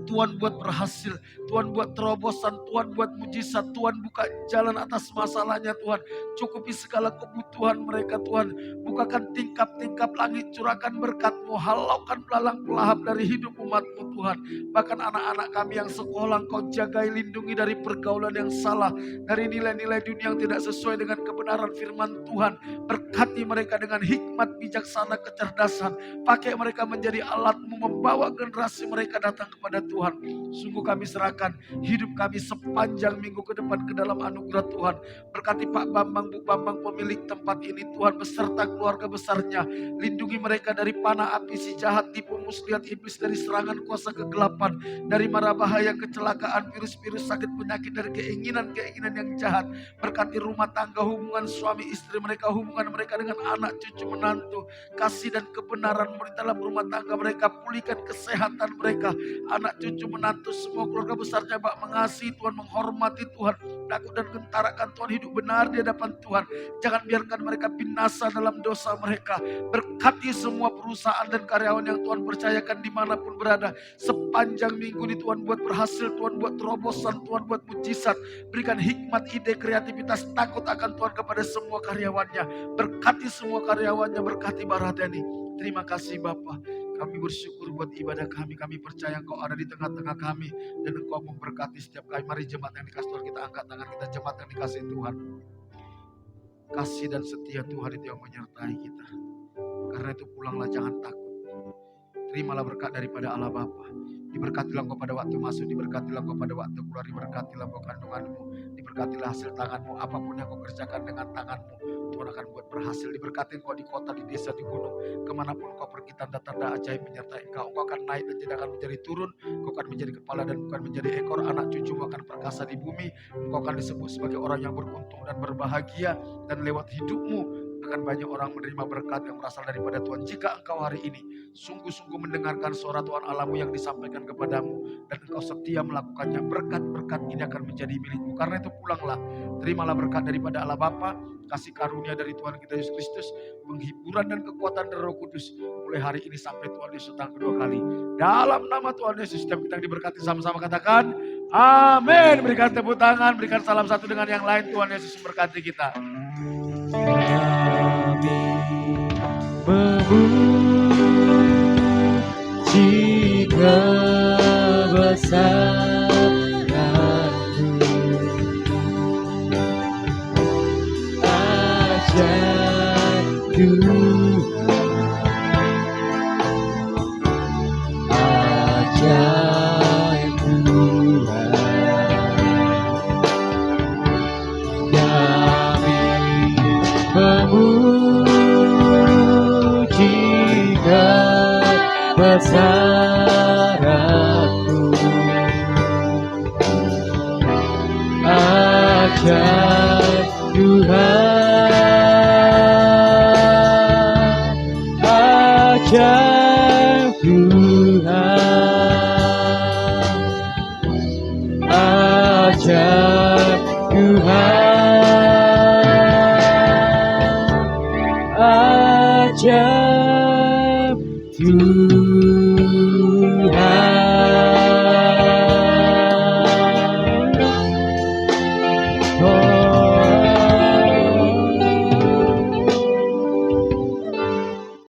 Tuhan buat berhasil, Tuhan buat terobosan, Tuhan buat mujizat, Tuhan buka jalan atas masalahnya Tuhan. Cukupi segala kebutuhan mereka Tuhan. Bukakan tingkap-tingkap langit, curahkan berkat-Mu, halaukan belalang pelahap dari hidup umat-Mu Tuhan. Bahkan anak-anak kami yang sekolah Kau jagai, lindungi dari pergaulan yang salah, dari nilai-nilai dunia yang tidak sesuai dengan kebenaran firman Tuhan. Berkati mereka dengan hikmat, bijaksana, kecerdasan. Pakai mereka menjadi alat-Mu, membawa generasi mereka datang kepada Tuhan. Sungguh kami serahkan hidup kami sepanjang minggu ke depan ke dalam anugerah Tuhan. Berkati Pak Bambang, Bu Bambang, pemilik tempat ini Tuhan, beserta keluarga besarnya. Lindungi mereka dari panah api si jahat, tipu muslihat iblis, dari serangan kuasa kegelapan, dari mara bahaya, kecelakaan, virus-virus, sakit, penyakit, dari keinginan-keinginan yang jahat. Berkati rumah tangga, hubungan suami istri mereka, hubungan mereka dengan anak cucu menantu. Kasih dan kebenaran memberi dalam rumah tangga mereka. Pulihkan kesehatan mereka, anak cucu menantu, semua keluarga besarnya Bak mengasihi Tuhan, menghormati Tuhan, takut dan gentarakan Tuhan, hidup benar di hadapan Tuhan. Jangan biarkan mereka binasa dalam dosa mereka. Berkati semua perusahaan dan karyawan yang Tuhan percayakan dimanapun berada. Sepanjang minggu ini Tuhan buat berhasil, Tuhan buat terobosan, Tuhan buat mujizat. Berikan hikmat, ide, kreativitas, takut akan Tuhan kepada semua karyawannya. Berkati semua karyawannya, berkati Baradani. Terima kasih Bapa. Kami bersyukur buat ibadah kami. Kami percaya Engkau ada di tengah-tengah kami. Dan Engkau memberkati setiap kami. Mari jemaat yang dikasih Tuhan, kita angkat tangan kita. Jemaat yang dikasih Tuhan. Kasih dan setia Tuhan itu yang menyertai kita. Karena itu pulanglah, jangan takut. Terimalah berkat daripada Allah Bapa. Diberkatilah engkau pada waktu masuk, diberkatilah engkau pada waktu keluar, diberkatilah engkau kandunganmu, diberkatilah hasil tanganmu, apapun yang kau kerjakan dengan tanganmu, Tuhan akan buat berhasil. Diberkati engkau di kota, di desa, di gunung, kemanapun engkau pergi, tanda-tanda ajaib menyertai engkau. Engkau akan naik dan tidak akan menjadi turun, engkau akan menjadi kepala dan bukan menjadi ekor. Anak cucumu akan perkasa di bumi, engkau akan disebut sebagai orang yang beruntung dan berbahagia, dan lewat hidupmu akan banyak orang menerima berkat yang berasal daripada Tuhan. Jika engkau hari ini sungguh-sungguh mendengarkan suara Tuhan Allahmu yang disampaikan kepadamu dan engkau setia melakukannya, berkat-berkat ini akan menjadi milikmu. Karena itu pulanglah, terimalah berkat daripada Allah Bapa, kasih karunia dari Tuhan kita Yesus Kristus, penghiburan dan kekuatan dari Roh Kudus mulai hari ini sampai Tuhan Yesus datang kedua kali. Dalam nama Tuhan Yesus, setiap kita yang diberkati sama-sama katakan amin. Berikan tepuk tangan, berikan salam satu dengan yang lain. Tuhan Yesus memberkati kita. Kami memuji kebesaran-Mu, ajaib Tuhan, ajaib Tuhan. Memuji kebesaran-Mu, ajaib Tuhan, ajaib Tuhan, ajaib Tuhan, ajaib